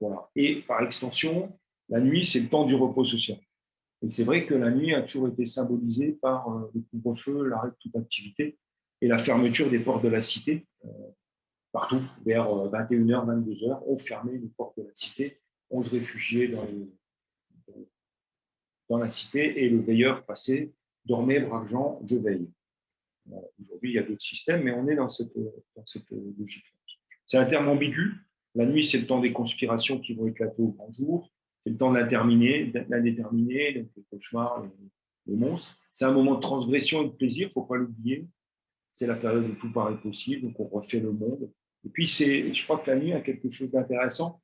Voilà. Et par extension, la nuit, c'est le temps du repos social. Et c'est vrai que la nuit a toujours été symbolisée par le couvre-feu, l'arrêt de toute activité et la fermeture des portes de la cité. Partout, vers 21h, 22h, on fermait les portes de la cité, on se réfugiait dans la cité et le veilleur passait, dormez, braves gens, je veille. Aujourd'hui, il y a d'autres systèmes, mais on est dans cette logique. C'est un terme ambigu. La nuit, c'est le temps des conspirations qui vont éclater au grand jour. C'est le temps de l'indéterminé, donc les cauchemars, les monstres. C'est un moment de transgression et de plaisir, il ne faut pas l'oublier. C'est la période où tout paraît possible, donc on refait le monde. Et puis, je crois que la nuit a quelque chose d'intéressant,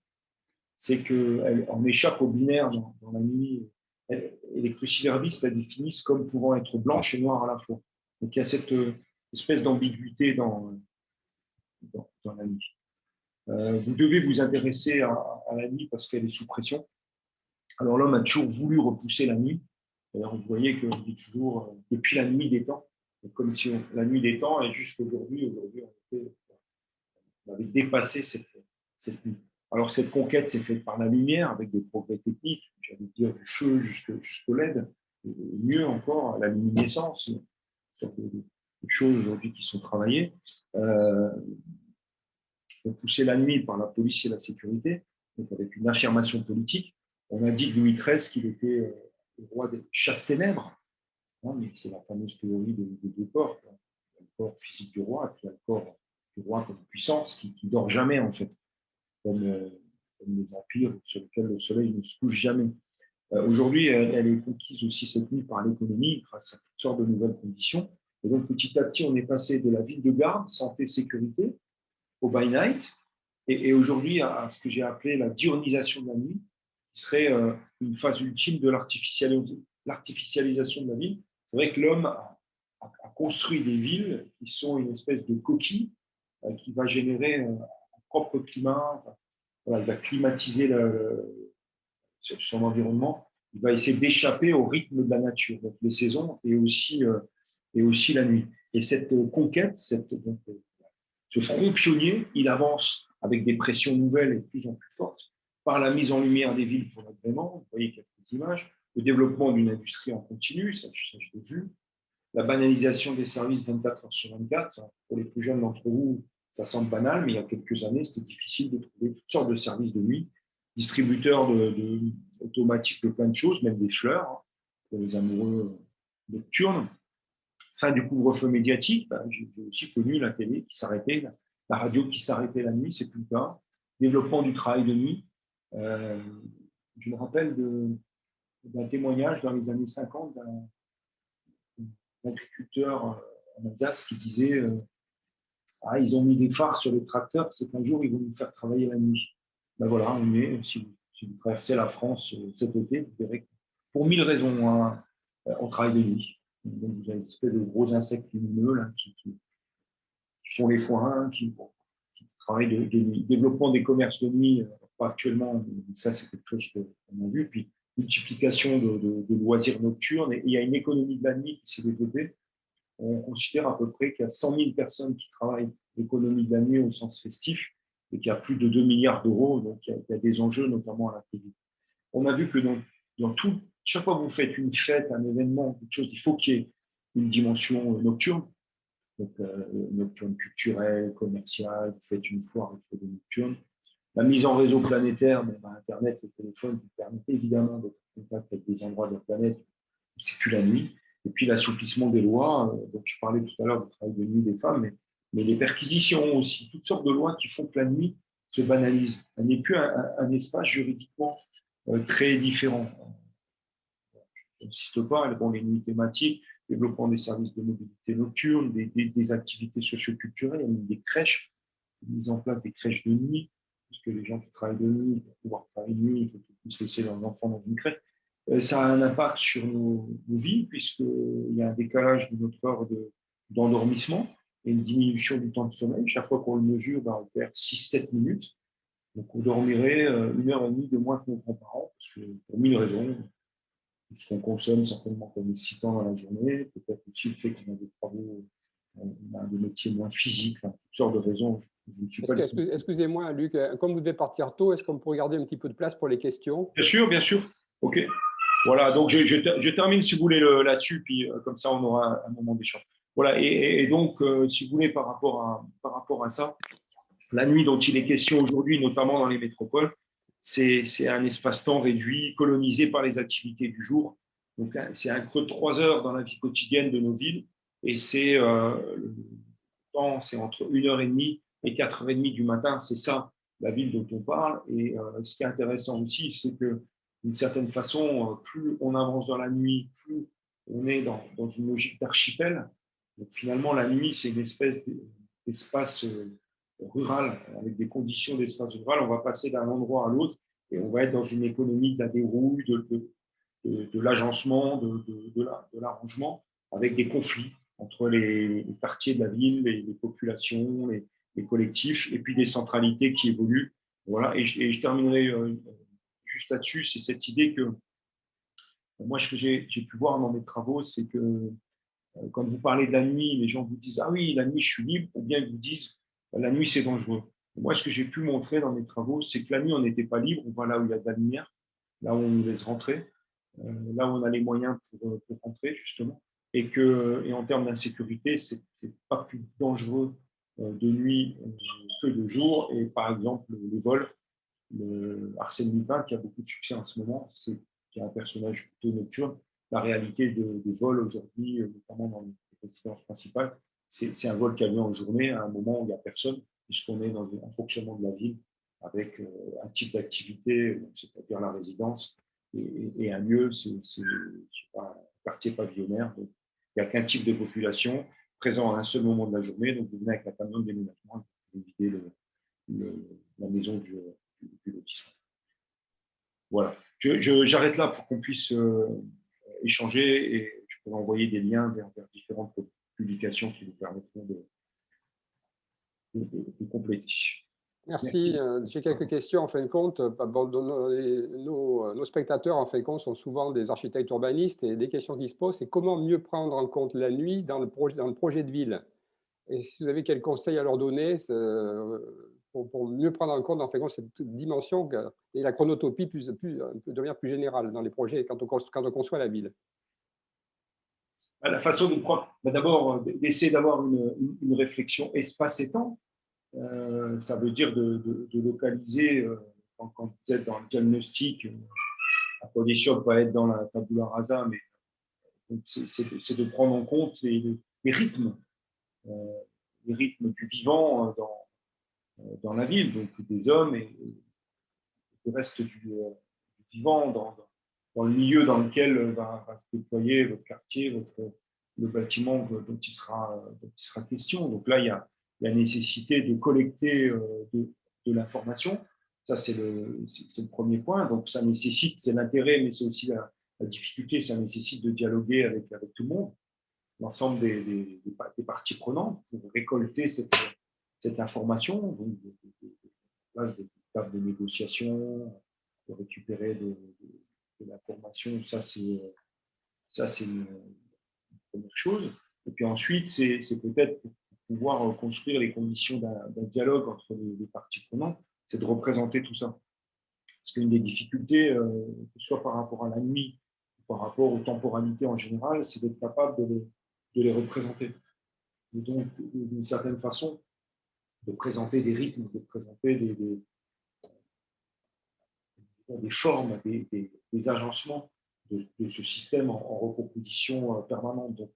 c'est qu'on échappe au binaire dans la nuit. Et les cruciverbistes la définissent comme pouvant être blanche et noire à la fois. Donc il y a cette espèce d'ambiguïté dans la nuit. Vous devez vous intéresser à la nuit parce qu'elle est sous pression. Alors l'homme a toujours voulu repousser la nuit. D'ailleurs, vous voyez qu'on dit toujours depuis la nuit des temps. Comme si la nuit des temps est juste aujourd'hui. Aujourd'hui, on avait dépassé cette nuit. Alors cette conquête s'est faite par la lumière avec des progrès techniques, j'allais dire du feu jusqu'au LED, et mieux encore la luminescence, sur des choses aujourd'hui qui sont travaillées. sont poussés la nuit par la police et la sécurité, donc avec une affirmation politique. On a dit de Louis XIII qu'il était le roi des chasses-ténèbres, hein, mais c'est la fameuse théorie des deux corps. Il y a le corps physique du roi, et puis il y a le corps du roi comme puissance qui ne dort jamais, en fait, comme les empires sur lesquels le soleil ne se couche jamais. Aujourd'hui, elle est conquise aussi cette nuit par l'économie grâce à toutes sortes de nouvelles conditions. Et donc, petit à petit, on est passé de la ville de garde, santé, sécurité, au by night, et aujourd'hui à ce que j'ai appelé la diurnisation de la nuit, qui serait une phase ultime de l'artificialisation de la ville. C'est vrai que l'homme a construit des villes qui sont une espèce de coquille qui va générer un propre climat. Voilà, il va climatiser son environnement. Il va essayer d'échapper au rythme de la nature, donc les saisons et aussi la nuit. Et cette conquête, ce front pionnier, il avance avec des pressions nouvelles et de plus en plus fortes par la mise en lumière des villes pour l'agrément. Vous voyez quelques images. Le développement d'une industrie en continu, ça je l'ai vu. La banalisation des services 24 heures sur 24. Pour les plus jeunes d'entre vous, ça semble banal, mais il y a quelques années, c'était difficile de trouver toutes sortes de services de nuit, distributeurs automatiques de plein de choses, même des fleurs, hein, pour les amoureux nocturnes. Fin du couvre-feu médiatique, j'ai aussi connu la télé qui s'arrêtait, la radio qui s'arrêtait la nuit, c'est plus le cas. Développement du travail de nuit. Je me rappelle d'un témoignage dans les années 50 d'un agriculteur en Alsace qui disait ils ont mis des phares sur les tracteurs, c'est qu'un jour ils vont nous faire travailler la nuit. Ben voilà, si vous traversez la France cet été, vous verrez que pour 1000 raisons, hein, on travaille de nuit. Donc, vous avez une espèce de gros insectes lumineux là, qui font les foins, qui travaillent de nuit. Développement des commerces de nuit, pas actuellement, mais ça c'est quelque chose qu'on a vu. Puis multiplication de loisirs nocturnes. Et il y a une économie de la nuit qui s'est développée. On considère à peu près qu'il y a 100 000 personnes qui travaillent l'économie de la nuit au sens festif et qu'il y a plus de 2 milliards d'euros. Donc il y a des enjeux, notamment à la TV. On a vu que dans tout, chaque fois que vous faites une fête, un événement, quelque chose, il faut qu'il y ait une dimension nocturne. Donc, nocturne culturelle, commerciale, vous faites une foire, il faut des nocturnes. La mise en réseau planétaire, Internet, le téléphone, vous permettez évidemment d'être en contact avec des endroits de la planète où c'est plus la nuit. Et puis l'assouplissement des lois, donc je parlais tout à l'heure du travail de nuit des femmes, mais les perquisitions aussi, toutes sortes de lois qui font que la nuit se banalise. Elle n'est plus un espace juridiquement très différent. Je n'insiste pas, les nuits thématiques, développement des services de mobilité nocturne, des activités socio-culturelles, des crèches, mise en place des crèches de nuit, parce que les gens qui travaillent de nuit, pour pouvoir travailler de nuit, il faut qu'ils puissent laisser leurs enfants dans une crèche. Ça a un impact sur nos vies, puisqu'il y a un décalage de notre heure d'endormissement et une diminution du temps de sommeil. Chaque fois qu'on le mesure, on perd 6-7 minutes. Donc, on dormirait 1h30 de moins que nos grands-parents, parce que pour 1000 raisons, ce qu'on consomme certainement comme excitant dans la journée, peut-être aussi le fait qu'on a des travaux, on a des métiers moins physiques, toutes sortes de raisons. Je ne suis pas Excusez-moi, Luc, comme vous devez partir tôt, est-ce qu'on pourrait garder un petit peu de place pour les questions? Bien sûr, bien sûr. OK. Voilà, donc je termine si vous voulez là-dessus, puis comme ça on aura un moment d'échange. Voilà, et donc si vous voulez par rapport à ça, la nuit dont il est question aujourd'hui, notamment dans les métropoles, c'est un espace-temps réduit, colonisé par les activités du jour. Donc c'est un creux de 3 heures dans la vie quotidienne de nos villes, et le temps, c'est entre 1h30 et 4h30 du matin, c'est ça la ville dont on parle. Et ce qui est intéressant aussi, c'est que d'une certaine façon, plus on avance dans la nuit, plus on est dans une logique d'archipel. Donc finalement, la nuit, c'est une espèce d'espace rural, avec des conditions d'espace rural. On va passer d'un endroit à l'autre et on va être dans une économie de la dérouille, de l'agencement, de l'arrangement, avec des conflits entre les quartiers de la ville, les populations, les collectifs, et puis des centralités qui évoluent. Voilà. Et je terminerai juste là-dessus, c'est cette idée que moi, ce que j'ai pu voir dans mes travaux, c'est que quand vous parlez de la nuit, les gens vous disent « Ah oui, la nuit, je suis libre », ou bien ils vous disent « La nuit, c'est dangereux ». Moi, ce que j'ai pu montrer dans mes travaux, c'est que la nuit, on n'était pas libre, on va là où il y a de la lumière, là où on nous laisse rentrer, là où on a les moyens pour rentrer, justement, et en termes d'insécurité, c'est pas plus dangereux de nuit que de jour. Et par exemple, les vols, Arsène Lupin, qui a beaucoup de succès en ce moment, qui est un personnage plutôt nocturne. La réalité des vols aujourd'hui, notamment dans les résidences principales, c'est un vol qui a lieu en journée, à un moment où il n'y a personne, puisqu'on est dans un fonctionnement de la ville avec un type d'activité, c'est-à-dire la résidence, et un lieu, c'est un quartier pavillonnaire. Donc, il n'y a qu'un type de population présent à un seul moment de la journée. Donc, vous venez avec la camion de déménagement et vous videz la maison du lotissement. Voilà. J'arrête là pour qu'on puisse échanger et je pourrais envoyer des liens vers différentes publications qui vous permettront de compléter. Merci. J'ai quelques questions en fin de compte. Nos spectateurs en fin de compte sont souvent des architectes urbanistes et des questions qui se posent, c'est comment mieux prendre en compte la nuit dans le projet de ville. Et si vous avez quels conseils à leur donner pour mieux prendre en compte en fin de compte cette dimension et la chronotopie devenir plus générale dans les projets quand on conçoit la ville. La façon de prendre, d'abord d'essayer d'avoir une réflexion espace et temps. Ça veut dire de localiser, quand vous êtes dans le diagnostic, la condition va être dans la tabula rasa, mais c'est de prendre en compte les rythmes du vivant dans la ville, donc des hommes et le reste du vivant dans le milieu dans lequel va se déployer votre quartier, le bâtiment dont il sera question. Donc là, il y a la nécessité de collecter de l'information. Ça, c'est le premier point. Donc, ça nécessite, c'est l'intérêt, mais c'est aussi la difficulté, ça nécessite de dialoguer avec tout le monde, l'ensemble des parties prenantes pour récolter cette information, donc des tables de négociation, de récupérer de l'information. Ça, c'est une première chose. Et puis ensuite, c'est peut-être pour pouvoir construire les conditions d'un dialogue entre les parties prenantes, c'est de représenter tout ça. Parce qu'une des difficultés, que ce soit par rapport à la nuit, par rapport aux temporalités en général, c'est d'être capable de les représenter. Et donc, d'une certaine façon, de présenter des rythmes, de présenter des formes, des agencements de ce système en recomposition permanente. Donc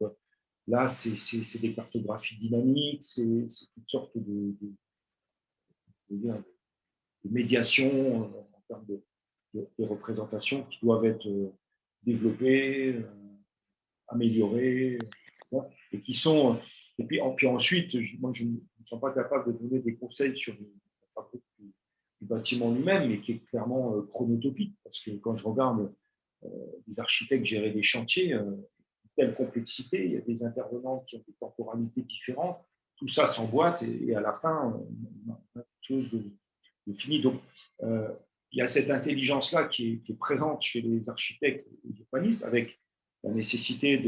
là, c'est des cartographies dynamiques, c'est toutes sortes de médiation en termes de représentation qui doivent être développées, améliorées, et qui sont. Et puis ensuite, moi, je ne me sens pas capable de donner des conseils sur la fabrique du bâtiment lui-même, mais qui est clairement chronotopique. Parce que quand je regarde des architectes gérer des chantiers, telle complexité, il y a des intervenants qui ont des temporalités différentes, tout ça s'emboîte et à la fin, on a quelque chose de fini. Donc, il y a cette intelligence-là qui est présente chez les architectes et les urbanistes, avec la nécessité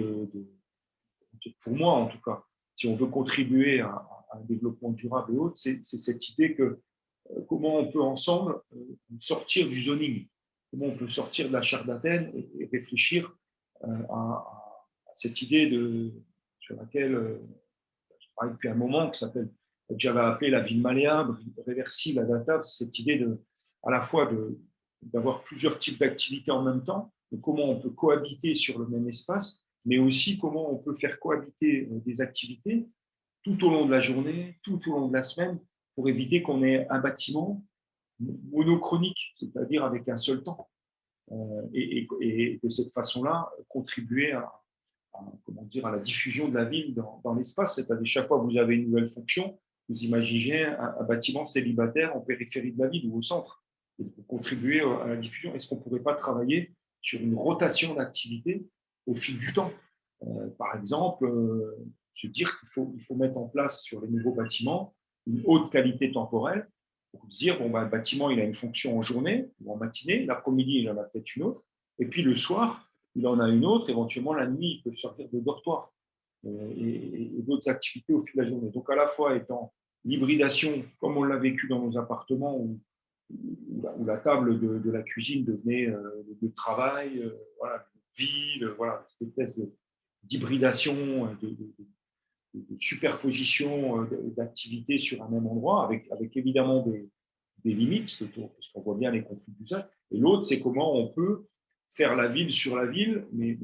pour moi en tout cas, si on veut contribuer à un développement durable et autres, c'est cette idée que comment on peut ensemble sortir du zoning, comment on peut sortir de la chaire d'Athènes et réfléchir à cette idée sur laquelle je travaille depuis un moment, que j'avais appelé la ville malléable, réversible, adaptable, cette idée à la fois d'avoir plusieurs types d'activités en même temps, de comment on peut cohabiter sur le même espace, mais aussi comment on peut faire cohabiter des activités tout au long de la journée, tout au long de la semaine, pour éviter qu'on ait un bâtiment monochronique, c'est-à-dire avec un seul temps. Et de cette façon-là, contribuer à la diffusion de la ville dans l'espace. C'est-à-dire chaque fois que vous avez une nouvelle fonction, vous imaginez un bâtiment célibataire en périphérie de la ville ou au centre. Et pour contribuer à la diffusion, est-ce qu'on ne pourrait pas travailler sur une rotation d'activités au fil du temps? Par exemple, se dire qu'il faut mettre en place sur les nouveaux bâtiments une haute qualité temporelle pour se dire, bon, le bâtiment, il a une fonction en journée ou en matinée, l'après-midi, il en a peut-être une autre, et puis le soir, il en a une autre, éventuellement la nuit, il peut sortir de dortoir et d'autres activités au fil de la journée. Donc, à la fois étant l'hybridation, comme on l'a vécu dans nos appartements, où la table de la cuisine devenait le lieu de travail, voilà, ville, voilà, cette espèce d'hybridation de superposition d'activités sur un même endroit, avec évidemment des limites, parce qu'on voit bien les conflits d'usage. Et l'autre, c'est comment on peut faire la ville sur la ville, mais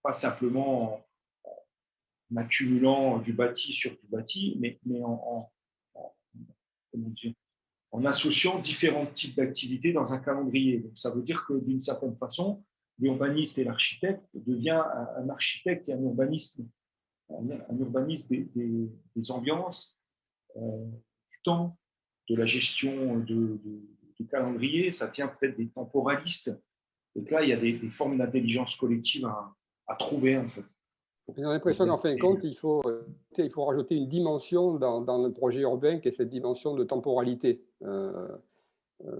pas simplement en accumulant du bâti sur du bâti, mais comment dire, en associant différents types d'activités dans un calendrier. Donc, ça veut dire que d'une certaine façon, l'urbaniste et l'architecte devient un architecte et un urbaniste des ambiances, du temps, de la gestion du calendrier. Ça vient peut-être des temporalistes. Donc là, il y a des formes d'intelligence collective à trouver, en fait. J'ai l'impression qu'en fin de compte, il faut rajouter une dimension dans le projet urbain, qui est cette dimension de temporalité.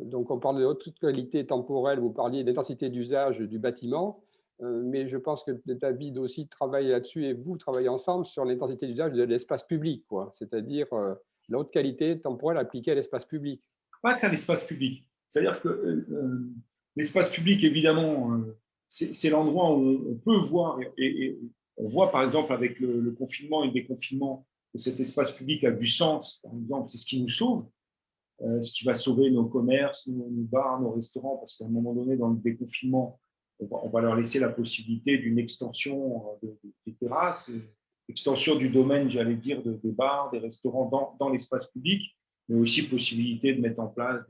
Donc, on parle de haute qualité temporelle, vous parliez d'intensité d'usage du bâtiment, mais je pense que David aussi travaille là-dessus et vous travaillez ensemble sur l'intensité d'usage de l'espace public, c'est-à-dire la haute qualité temporelle appliquée à l'espace public. Pas qu'à l'espace public. C'est-à-dire que l'espace public, évidemment, c'est l'endroit où on peut voir, et on voit par exemple avec le confinement et le déconfinement, que cet espace public a du sens. Par exemple, c'est ce qui nous sauve. Ce qui va sauver nos commerces, nos bars, nos restaurants, parce qu'à un moment donné, dans le déconfinement, on va leur laisser la possibilité d'une extension des terrasses, extension du domaine, j'allais dire, des bars, des restaurants dans l'espace public, mais aussi possibilité de mettre en place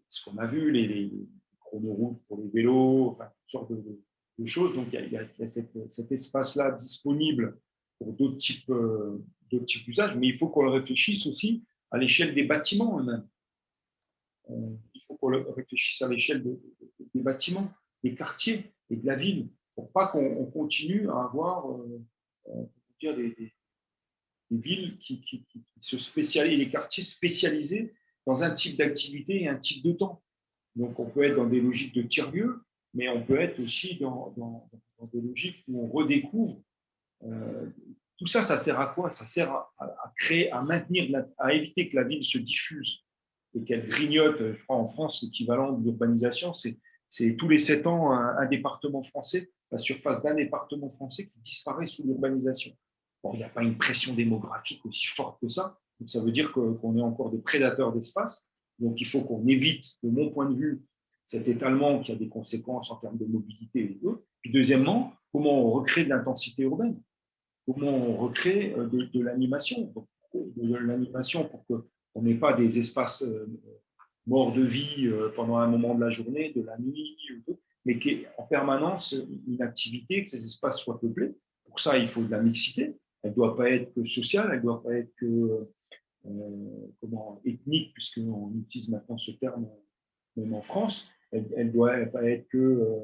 ce qu'on a vu, les chronoroutes pour les vélos, enfin, toutes sortes de choses. Donc, il y a cet espace-là disponible pour d'autres types d'usages, mais il faut qu'on le réfléchisse aussi à l'échelle des bâtiments eux-mêmes. Il faut qu'on réfléchisse à l'échelle des bâtiments, des quartiers et de la ville, pour pas qu'on continue à avoir des villes qui se spécialisent, des quartiers spécialisés dans un type d'activité et un type de temps. Donc, on peut être dans des logiques de tiers-lieux, mais on peut être aussi dans des logiques où on redécouvre. Tout ça, ça sert à quoi? Ça sert à créer, à maintenir, à éviter que la ville se diffuse et qu'elle grignote. Je crois en France, l'équivalent de l'urbanisation, c'est tous les 7 ans un département français, la surface d'un département français qui disparaît sous l'urbanisation. Bon, il n'y a pas une pression démographique aussi forte que ça. Donc, ça veut dire qu'on est encore des prédateurs d'espace. Donc, il faut qu'on évite, de mon point de vue, cet étalement qui a des conséquences en termes de mobilité et tout. Puis, deuxièmement, comment on recrée de l'intensité urbaine? Comment on recrée de l'animation, pour qu'on n'ait pas des espaces morts de vie pendant un moment de la journée, de la nuit, mais qu'il y ait en permanence une activité, que ces espaces soient peuplés. Pour ça, il faut de la mixité. Elle ne doit pas être que sociale, elle ne doit pas être que ethnique, puisqu'on utilise maintenant ce terme même en France. Elle ne doit pas être que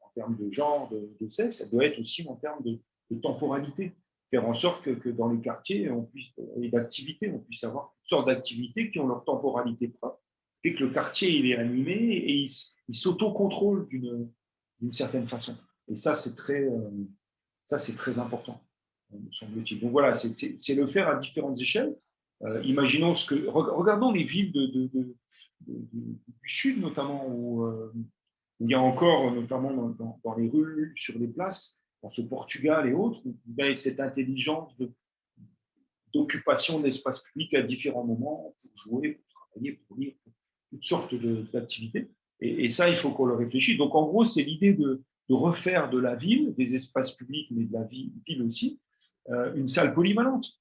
en termes de genre, de sexe, elle doit être aussi en termes de temporalité, faire en sorte que dans les quartiers et d'activités, on puisse avoir toutes sortes d'activités qui ont leur temporalité propre, fait que le quartier il est animé et il s'auto-contrôle d'une certaine façon. Et ça, c'est très important, me semble-t-il. Donc voilà, c'est le faire à différentes échelles. Imaginons regardons les villes du Sud, notamment, où il y a encore, notamment dans les rues, sur les places, pense au Portugal et autres, ben, cette intelligence d'occupation de l'espace public à différents moments pour jouer, pour travailler, pour lire, pour toutes sortes d'activités. Et ça, il faut qu'on le réfléchisse. Donc, en gros, c'est l'idée de refaire de la ville, des espaces publics, mais de la ville aussi, une salle polyvalente.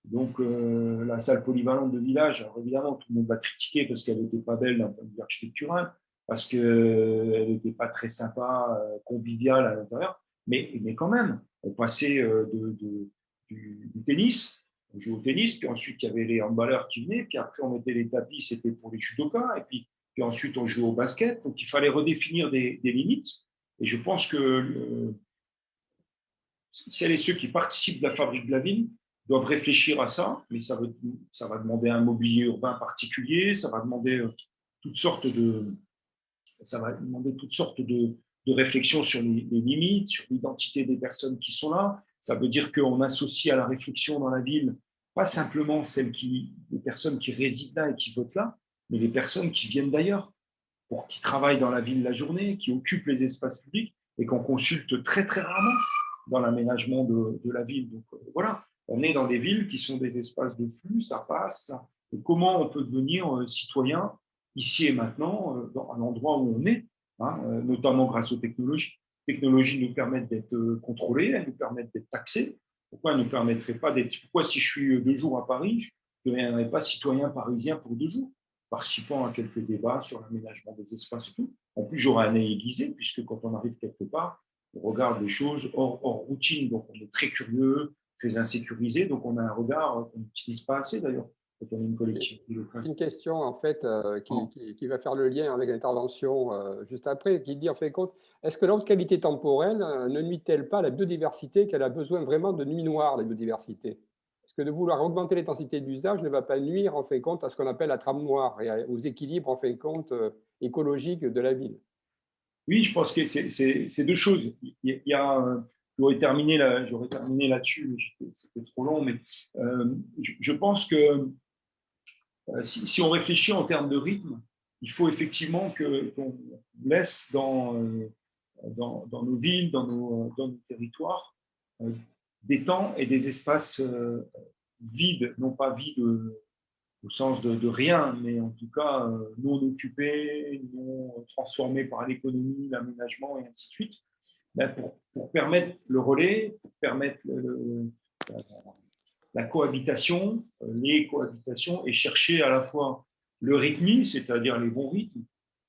Donc, la salle polyvalente de village, alors évidemment, tout le monde va critiquer parce qu'elle n'était pas belle d'un point de vue architectural, parce qu'elle n'était pas très sympa, conviviale à l'intérieur. Mais quand même, on passait du tennis, on jouait au tennis, puis ensuite il y avait les handballeurs qui venaient, puis après on mettait les tapis, c'était pour les judokas, et puis ensuite on jouait au basket. Donc il fallait redéfinir des limites. Et je pense que celles et ceux qui participent de la fabrique de la ville doivent réfléchir à ça, mais ça va demander un mobilier urbain particulier, ça va demander toutes sortes de réflexions sur les limites, sur l'identité des personnes qui sont là. Ça veut dire qu'on associe à la réflexion dans la ville pas simplement les personnes qui résident là et qui votent là, mais les personnes qui viennent d'ailleurs, qui travaillent dans la ville la journée, qui occupent les espaces publics et qu'on consulte très très rarement dans l'aménagement de la ville. Donc voilà, on est dans des villes qui sont des espaces de flux, ça passe. Et comment on peut devenir citoyen ici et maintenant, à l'endroit où on est, hein, notamment grâce aux technologies. Les technologies nous permettent d'être contrôlées, elles nous permettent d'être taxées. Pourquoi elles ne nous permettraient pas d'être… Pourquoi, si je suis 2 jours à Paris, je ne deviendrai pas citoyen parisien pour 2 jours, participant à quelques débats sur l'aménagement des espaces et tout. En plus, j'aurai un œil aiguisé, puisque quand on arrive quelque part, on regarde les choses hors routine. Donc, on est très curieux, très insécurisé. Donc, on a un regard qu'on n'utilise pas assez, d'ailleurs, quand on est une collectivité locale. Une question, en fait, qui va faire le lien avec l'intervention juste après, qui dit, en fait, compte, est-ce que l'autre qualité temporelle ne nuit-elle pas à la biodiversité, qu'elle a besoin vraiment de nuit noire, la biodiversité? Parce que de vouloir augmenter l'intensité d'usage ne va pas nuire, en fin de compte, à ce qu'on appelle la trame noire et aux équilibres, en fin de compte, écologiques de la ville. Oui, je pense que c'est 2 choses. J'aurais terminé là-dessus, c'était trop long, mais je pense que si on réfléchit en termes de rythme, il faut effectivement qu'on laisse dans nos villes, dans nos territoires, des temps et des espaces vides, non pas vides au sens de rien, mais en tout cas non occupés, non transformés par l'économie, l'aménagement et ainsi de suite, pour permettre le relais, pour permettre la cohabitation, les cohabitations, et chercher à la fois le rythme, c'est-à-dire les bons rythmes,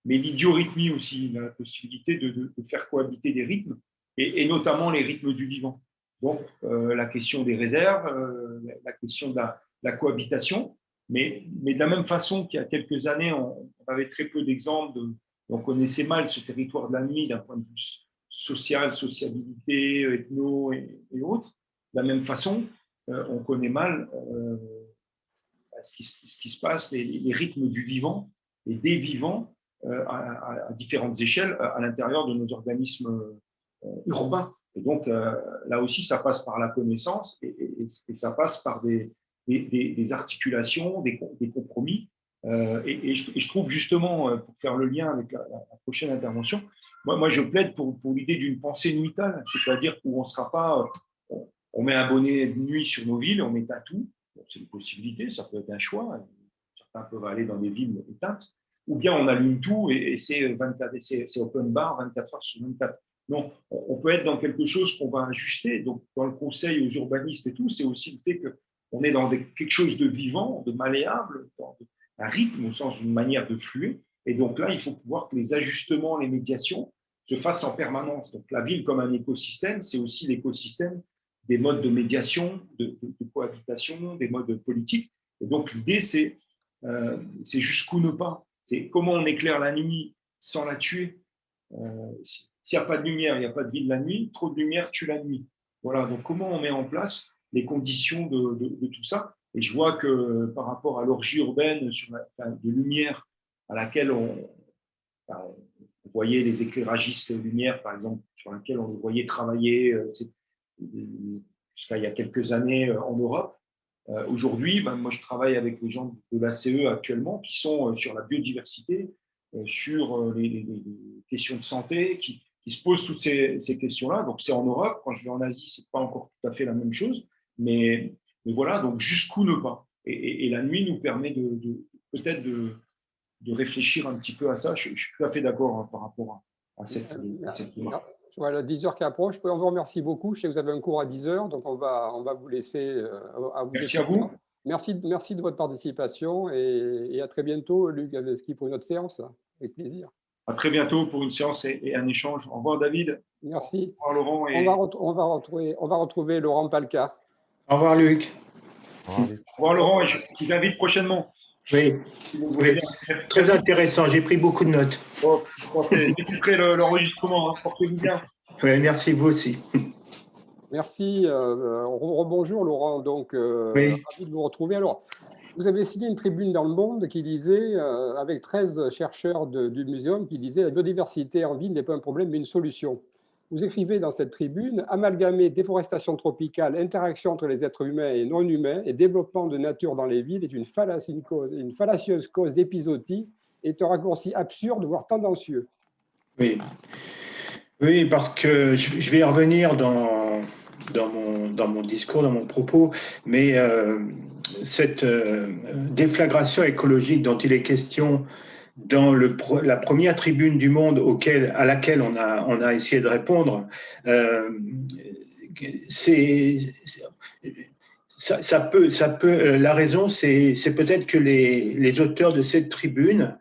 mais l'idiorhythmie aussi, la possibilité de faire cohabiter des rythmes, et notamment les rythmes du vivant. Donc, la question des réserves, la question de la cohabitation, mais de la même façon qu'il y a quelques années, on avait très peu d'exemples, on connaissait mal ce territoire de la nuit d'un point de vue social, sociabilité, ethno et autres. De la même façon, on connaît mal ce qui se passe, les rythmes du vivant et des vivants à différentes échelles à l'intérieur de nos organismes urbains. Et donc, là aussi, ça passe par la connaissance et ça passe par des articulations, des compromis. Et je trouve justement, pour faire le lien avec la prochaine intervention, moi je plaide pour l'idée d'une pensée nuitale, c'est-à-dire où on ne sera pas… On met un bonnet de nuit sur nos villes, on met un tout. Bon, c'est une possibilité, ça peut être un choix. Certains peuvent aller dans des villes éteintes. Ou bien on allume tout et c'est open bar 24 heures sur 24. Non, on peut être dans quelque chose qu'on va ajuster. Donc, dans le conseil aux urbanistes et tout, c'est aussi le fait qu'on est dans quelque chose de vivant, de malléable, dans un rythme au sens d'une manière de fluer. Et donc là, il faut pouvoir que les ajustements, les médiations se fassent en permanence. Donc, la ville comme un écosystème, c'est aussi l'écosystème des modes de médiation, de cohabitation, des modes politiques. Et donc, l'idée, c'est jusqu'où ne pas. C'est comment on éclaire la nuit sans la tuer. S'il n'y a pas de lumière, il n'y a pas de ville la nuit. Trop de lumière tue la nuit. Voilà, donc comment on met en place les conditions de tout ça. Et je vois que par rapport à l'orgie urbaine de lumière à laquelle on voyait les éclairagistes lumière, par exemple, sur laquelle on les voyait travailler jusqu'à il y a quelques années en Europe. Aujourd'hui, moi, je travaille avec les gens de l'ACE actuellement qui sont sur la biodiversité, sur les questions de santé, qui se posent toutes ces questions-là. Donc, c'est en Europe. Quand je vais en Asie, ce n'est pas encore tout à fait la même chose. Mais voilà, donc jusqu'où ne pas. Et la nuit nous permet peut-être de réfléchir un petit peu à ça. Je suis tout à fait d'accord par rapport à cette remarque. Voilà, 10h qui approche. On vous remercie beaucoup. Je sais que vous avez un cours à 10h, donc on va vous laisser à vous. Merci à vous. Merci de votre participation et à très bientôt, Luc Gaveski, pour une autre séance. Avec plaisir. À très bientôt pour une séance et un échange. Au revoir, David. Merci. Au revoir, Laurent. On va retrouver Laurent Palca. Au revoir, Luc. Au revoir, Laurent. Et je vous invite prochainement. Oui, oui. Très intéressant. J'ai pris beaucoup de notes. Bon, j'écouterai l'enregistrement. Hein. Portez-vous bien. Oui, merci, vous aussi. Merci. Rebonjour, Laurent. Donc, oui. Ravi de vous retrouver. Alors, vous avez signé une tribune dans Le Monde qui disait, avec 13 chercheurs du muséum, qui disait « La biodiversité en ville n'est pas un problème, mais une solution ». Vous écrivez dans cette tribune « Amalgamer déforestation tropicale, interaction entre les êtres humains et non humains et développement de nature dans les villes est une fallacieuse cause d'épisodie et est un raccourci absurde, voire tendancieux. » Oui. Oui, parce que je vais y revenir dans dans mon discours, dans mon propos, mais cette déflagration écologique dont il est question dans la première tribune du monde à laquelle on a essayé de répondre, la raison, c'est peut-être que les auteurs de cette tribune,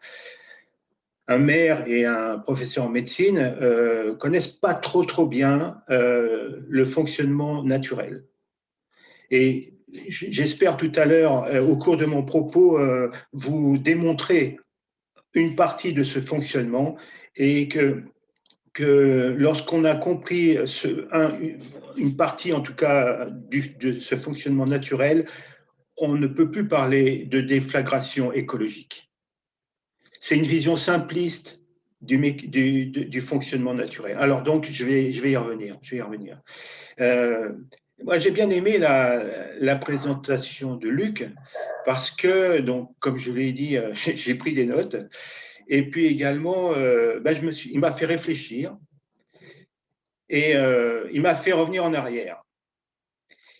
un maire et un professeur en médecine, connaissent pas trop bien le fonctionnement naturel. Et j'espère tout à l'heure, au cours de mon propos, vous démontrer une partie de ce fonctionnement et que lorsqu'on a compris une partie, en tout cas, de ce fonctionnement naturel, on ne peut plus parler de déflagration écologique. C'est une vision simpliste du fonctionnement naturel. Alors donc, je vais y revenir. Moi, j'ai bien aimé la présentation de Luc parce que, donc, comme je l'ai dit, j'ai pris des notes. Et puis également, il m'a fait réfléchir et il m'a fait revenir en arrière.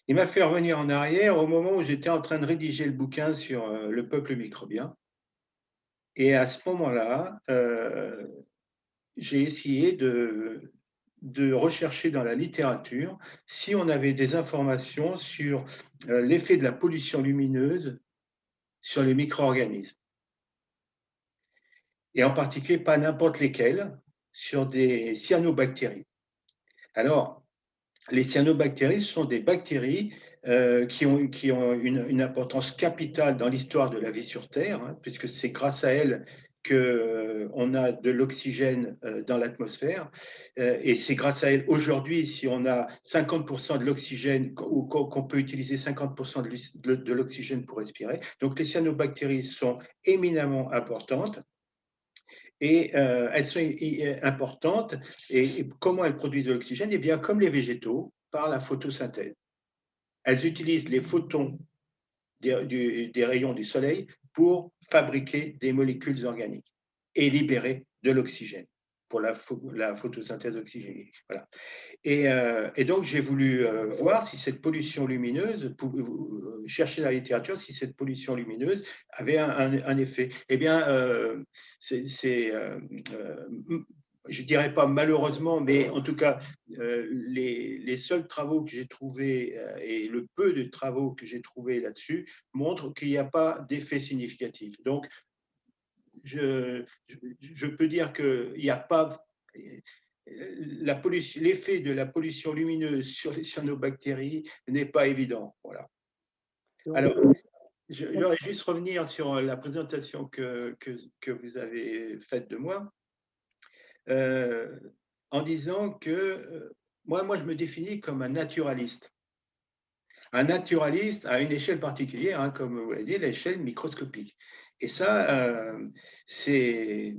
Il m'a fait revenir en arrière au moment où j'étais en train de rédiger le bouquin sur le peuple microbien. Et à ce moment-là, j'ai essayé de rechercher dans la littérature si on avait des informations sur l'effet de la pollution lumineuse sur les micro-organismes. Et en particulier, pas n'importe lesquels, sur des cyanobactéries. Alors, les cyanobactéries sont des bactéries qui ont une importance capitale dans l'histoire de la vie sur Terre, hein, puisque c'est grâce à elles qu'on a de l'oxygène dans l'atmosphère. Et c'est grâce à elles, aujourd'hui, si on a 50% de l'oxygène, ou qu'on peut utiliser 50% de l'oxygène pour respirer. Donc, les cyanobactéries sont éminemment importantes. Et elles sont importantes. Et comment elles produisent de l'oxygène? Eh bien, comme les végétaux, par la photosynthèse. Elles utilisent les photons des rayons du soleil pour fabriquer des molécules organiques et libérer de l'oxygène pour la photosynthèse oxygénique. Voilà. Et donc, j'ai voulu voir si cette pollution lumineuse, chercher dans la littérature si cette pollution lumineuse avait un effet. Eh bien, je ne dirais pas malheureusement, mais en tout cas, les seuls travaux que j'ai trouvés et le peu de travaux que j'ai trouvés là-dessus montrent qu'il n'y a pas d'effet significatif. Donc, je peux dire qu'il n'y a pas l'effet de la pollution lumineuse sur les cyanobactéries n'est pas évident. Voilà. Alors, je voudrais juste revenir sur la présentation que vous avez faite de moi, en disant que moi, je me définis comme un naturaliste. Un naturaliste à une échelle particulière, hein, comme vous l'avez dit, l'échelle microscopique. Et ça, c'est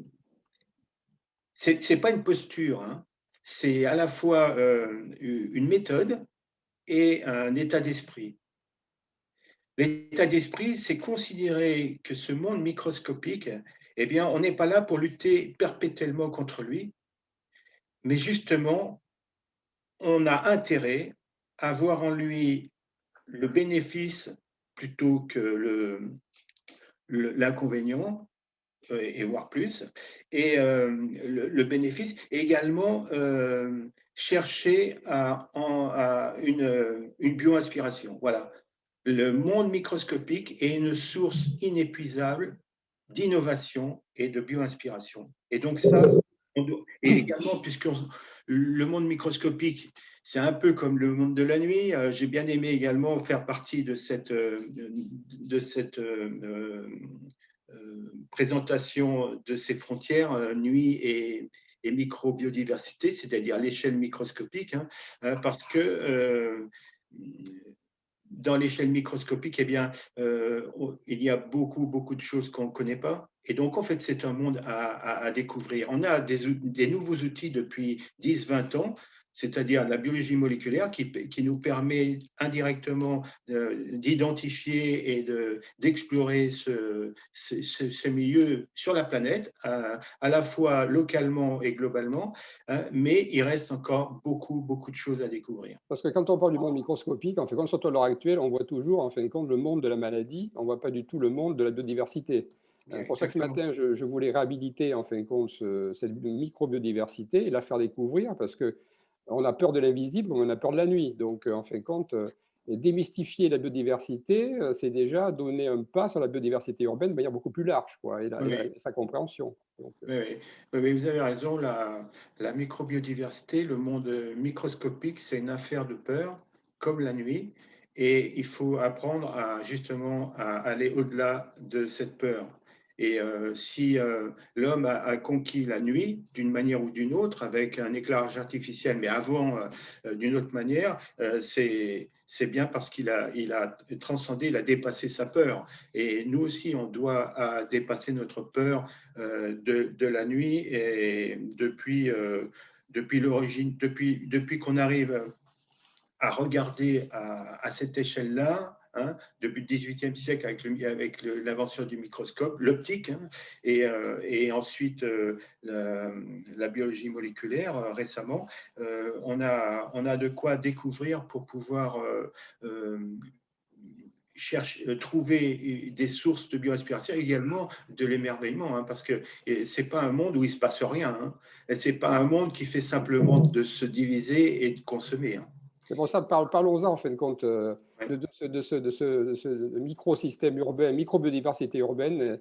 pas une posture, hein. C'est à la fois une méthode et un état d'esprit. L'état d'esprit, c'est considérer que ce monde microscopique, eh bien, on n'est pas là pour lutter perpétuellement contre lui, mais justement, on a intérêt à voir en lui le bénéfice plutôt que l'inconvénient, et voire plus, et le bénéfice, et également chercher à une bio-inspiration. Voilà. Le monde microscopique est une source inépuisable d'innovation et de bio-inspiration. Et donc ça, et également, puisque le monde microscopique, c'est un peu comme le monde de la nuit, j'ai bien aimé également faire partie de cette présentation de ces frontières, nuit et microbiodiversité, c'est-à-dire l'échelle microscopique, hein, parce que dans l'échelle microscopique, eh bien, il y a beaucoup de choses qu'on ne connaît pas. Et donc, en fait, c'est un monde à découvrir. On a des nouveaux outils depuis 10-20 ans c'est-à-dire la biologie moléculaire qui nous permet indirectement d'identifier et d'explorer ce milieu sur la planète, à la fois localement et globalement, hein, mais il reste encore beaucoup de choses à découvrir. Parce que quand on parle du monde microscopique, en fait, compte, surtout à l'heure actuelle, on voit toujours, en fin de compte, le monde de la maladie, on ne voit pas du tout le monde de la biodiversité. C'est pour ça que ce matin, je voulais réhabiliter, en fin de compte, cette microbiodiversité et la faire découvrir, parce qu'on a peur de l'invisible, on a peur de la nuit. Donc, en fin de compte, démystifier la biodiversité, c'est déjà donner un pas sur la biodiversité urbaine de manière beaucoup plus large, quoi, et sa compréhension. Donc, oui, vous avez raison, la microbiodiversité, le monde microscopique, c'est une affaire de peur, comme la nuit, et il faut apprendre justement à aller au-delà de cette peur. Et si l'homme a conquis la nuit d'une manière ou d'une autre, avec un éclairage artificiel, mais avant d'une autre manière, c'est bien parce qu'il a transcendé, il a dépassé sa peur. Et nous aussi, on doit dépasser notre peur de la nuit, et depuis l'origine, depuis qu'on arrive à regarder à cette échelle-là, hein, depuis le XVIIIe siècle avec l'invention du microscope, l'optique, hein, et ensuite la biologie moléculaire récemment, on a de quoi découvrir pour pouvoir trouver des sources de biorespiration, également de l'émerveillement, hein, parce que c'est pas un monde où il se passe rien, hein, et c'est pas un monde qui fait simplement de se diviser et de consommer, hein. C'est pour ça, parlons-en en fin de compte de ce microsystème urbain, microbiodiversité urbaine,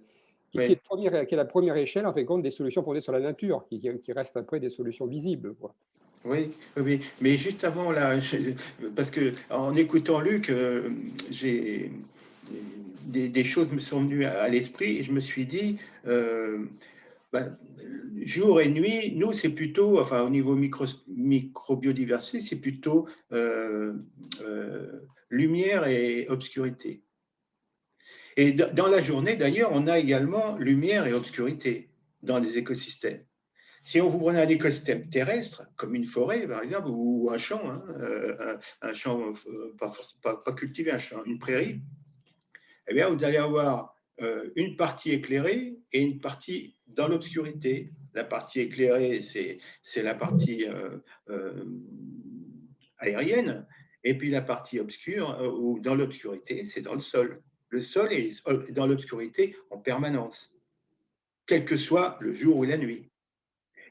qui est la première échelle en fin de compte des solutions fondées sur la nature, qui restent après des solutions visibles, quoi. Oui, mais juste avant, là, parce que en écoutant Luc, j'ai des choses me sont venues à l'esprit et je me suis dit, jour et nuit, nous, c'est plutôt, enfin, au niveau microbiodiversité, c'est plutôt lumière et obscurité. Et dans la journée, d'ailleurs, on a également lumière et obscurité dans les écosystèmes. Si on vous prenez un écosystème terrestre, comme une forêt, par exemple, ou un champ, hein, un champ pas cultivé, une prairie, eh bien, vous allez avoir une partie éclairée et une partie dans l'obscurité. La partie éclairée, c'est la partie aérienne, et puis la partie obscure, ou dans l'obscurité, c'est dans le sol. Le sol est dans l'obscurité en permanence, quel que soit le jour ou la nuit.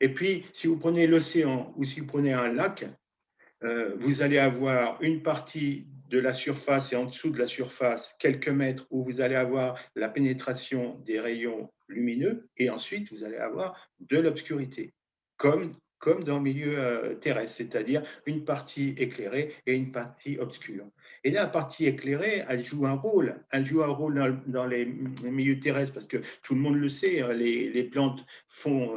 Et puis, si vous prenez l'océan ou si vous prenez un lac, vous allez avoir une partie de la surface et en dessous de la surface, quelques mètres, où vous allez avoir la pénétration des rayons lumineux, et ensuite, vous allez avoir de l'obscurité, comme dans le milieu terrestre, c'est-à-dire une partie éclairée et une partie obscure. Et là, la partie éclairée, elle joue un rôle. Elle joue un rôle dans les milieux terrestres, parce que tout le monde le sait, les plantes font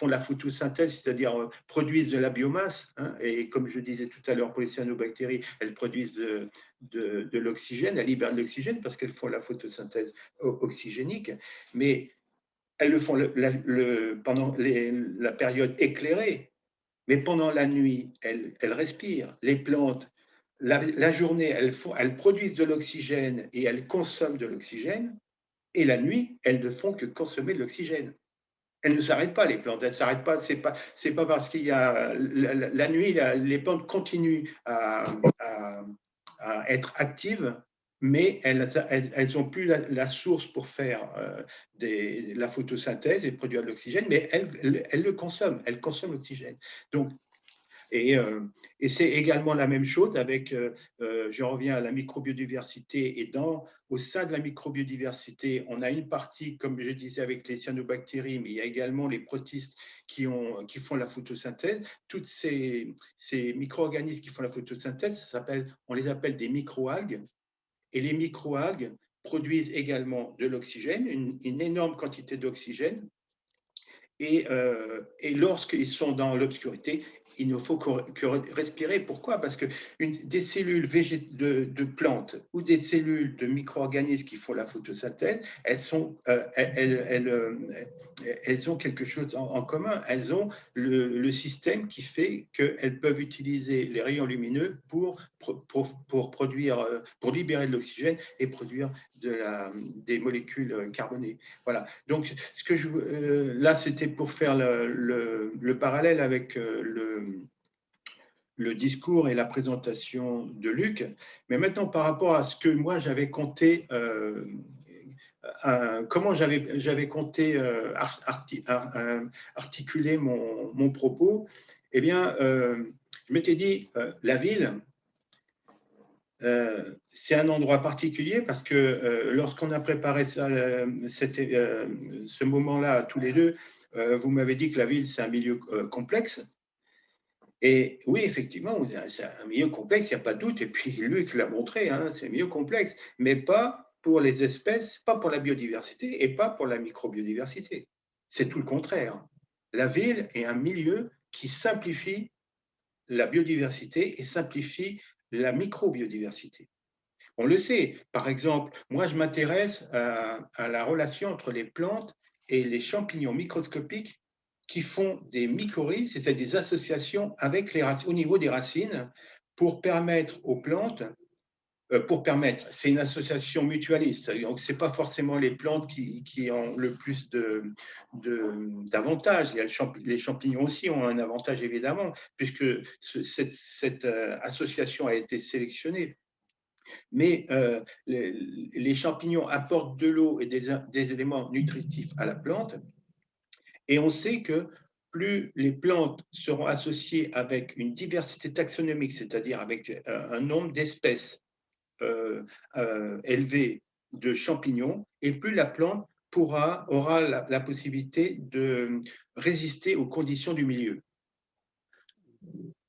la photosynthèse, c'est-à-dire produisent de la biomasse, hein, et comme je disais tout à l'heure, pour les cyanobactéries, elles produisent de l'oxygène, elles libèrent de l'oxygène parce qu'elles font la photosynthèse oxygénique, mais elles le font pendant la période éclairée, mais pendant la nuit, elles respirent. Les plantes, la journée, elles produisent de l'oxygène et elles consomment de l'oxygène, et la nuit, elles ne font que consommer de l'oxygène. Elles ne s'arrêtent pas, les plantes, elles ne s'arrêtent pas. C'est pas parce qu'il y a la nuit, les plantes continuent à être actives, mais elles n'ont plus la source pour faire la photosynthèse et produire de l'oxygène, mais elles le consomment, elles consomment l'oxygène. Donc, et c'est également la même chose avec, je reviens à la microbiodiversité, et au sein de la microbiodiversité, on a une partie, comme je disais, avec les cyanobactéries, mais il y a également les protistes qui font la photosynthèse. Toutes ces micro-organismes qui font la photosynthèse, on les appelle des microalgues, et les microalgues produisent également de l'oxygène, une énorme quantité d'oxygène. Et lorsqu'ils sont dans l'obscurité, il ne faut que respirer. Pourquoi? Parce que des cellules de plantes ou des cellules de micro-organismes qui font la photosynthèse, elles ont quelque chose en commun. Elles ont le système qui fait qu'elles peuvent utiliser les rayons lumineux pour produire, pour libérer de l'oxygène et produire des molécules carbonées. Voilà. Donc, là, c'était pour faire le parallèle avec le discours et la présentation de Luc. Mais maintenant, par rapport à ce que moi j'avais compté, comment j'avais compté articuler mon propos, eh bien, je m'étais dit, la ville, c'est un endroit particulier parce que lorsqu'on a préparé ce moment-là tous les deux, vous m'avez dit que la ville, c'est un milieu complexe. Et oui, effectivement, c'est un milieu complexe, il n'y a pas de doute. Et puis Luc l'a montré, hein, c'est un milieu complexe, mais pas pour les espèces, pas pour la biodiversité et pas pour la microbiodiversité. C'est tout le contraire. La ville est un milieu qui simplifie la biodiversité et simplifie la microbiodiversité. On le sait. Par exemple, moi, je m'intéresse à la relation entre les plantes et les champignons microscopiques qui font des mycorhizes, c'est-à-dire des associations avec au niveau des racines pour permettre aux plantes, c'est une association mutualiste, donc ce n'est pas forcément les plantes qui ont le plus d'avantages. Les champignons aussi ont un avantage évidemment, puisque cette association a été sélectionnée. Mais les champignons apportent de l'eau et des éléments nutritifs à la plante. Et on sait que plus les plantes seront associées avec une diversité taxonomique, c'est-à-dire avec un nombre d'espèces élevé de champignons, et plus la plante aura la possibilité de résister aux conditions du milieu.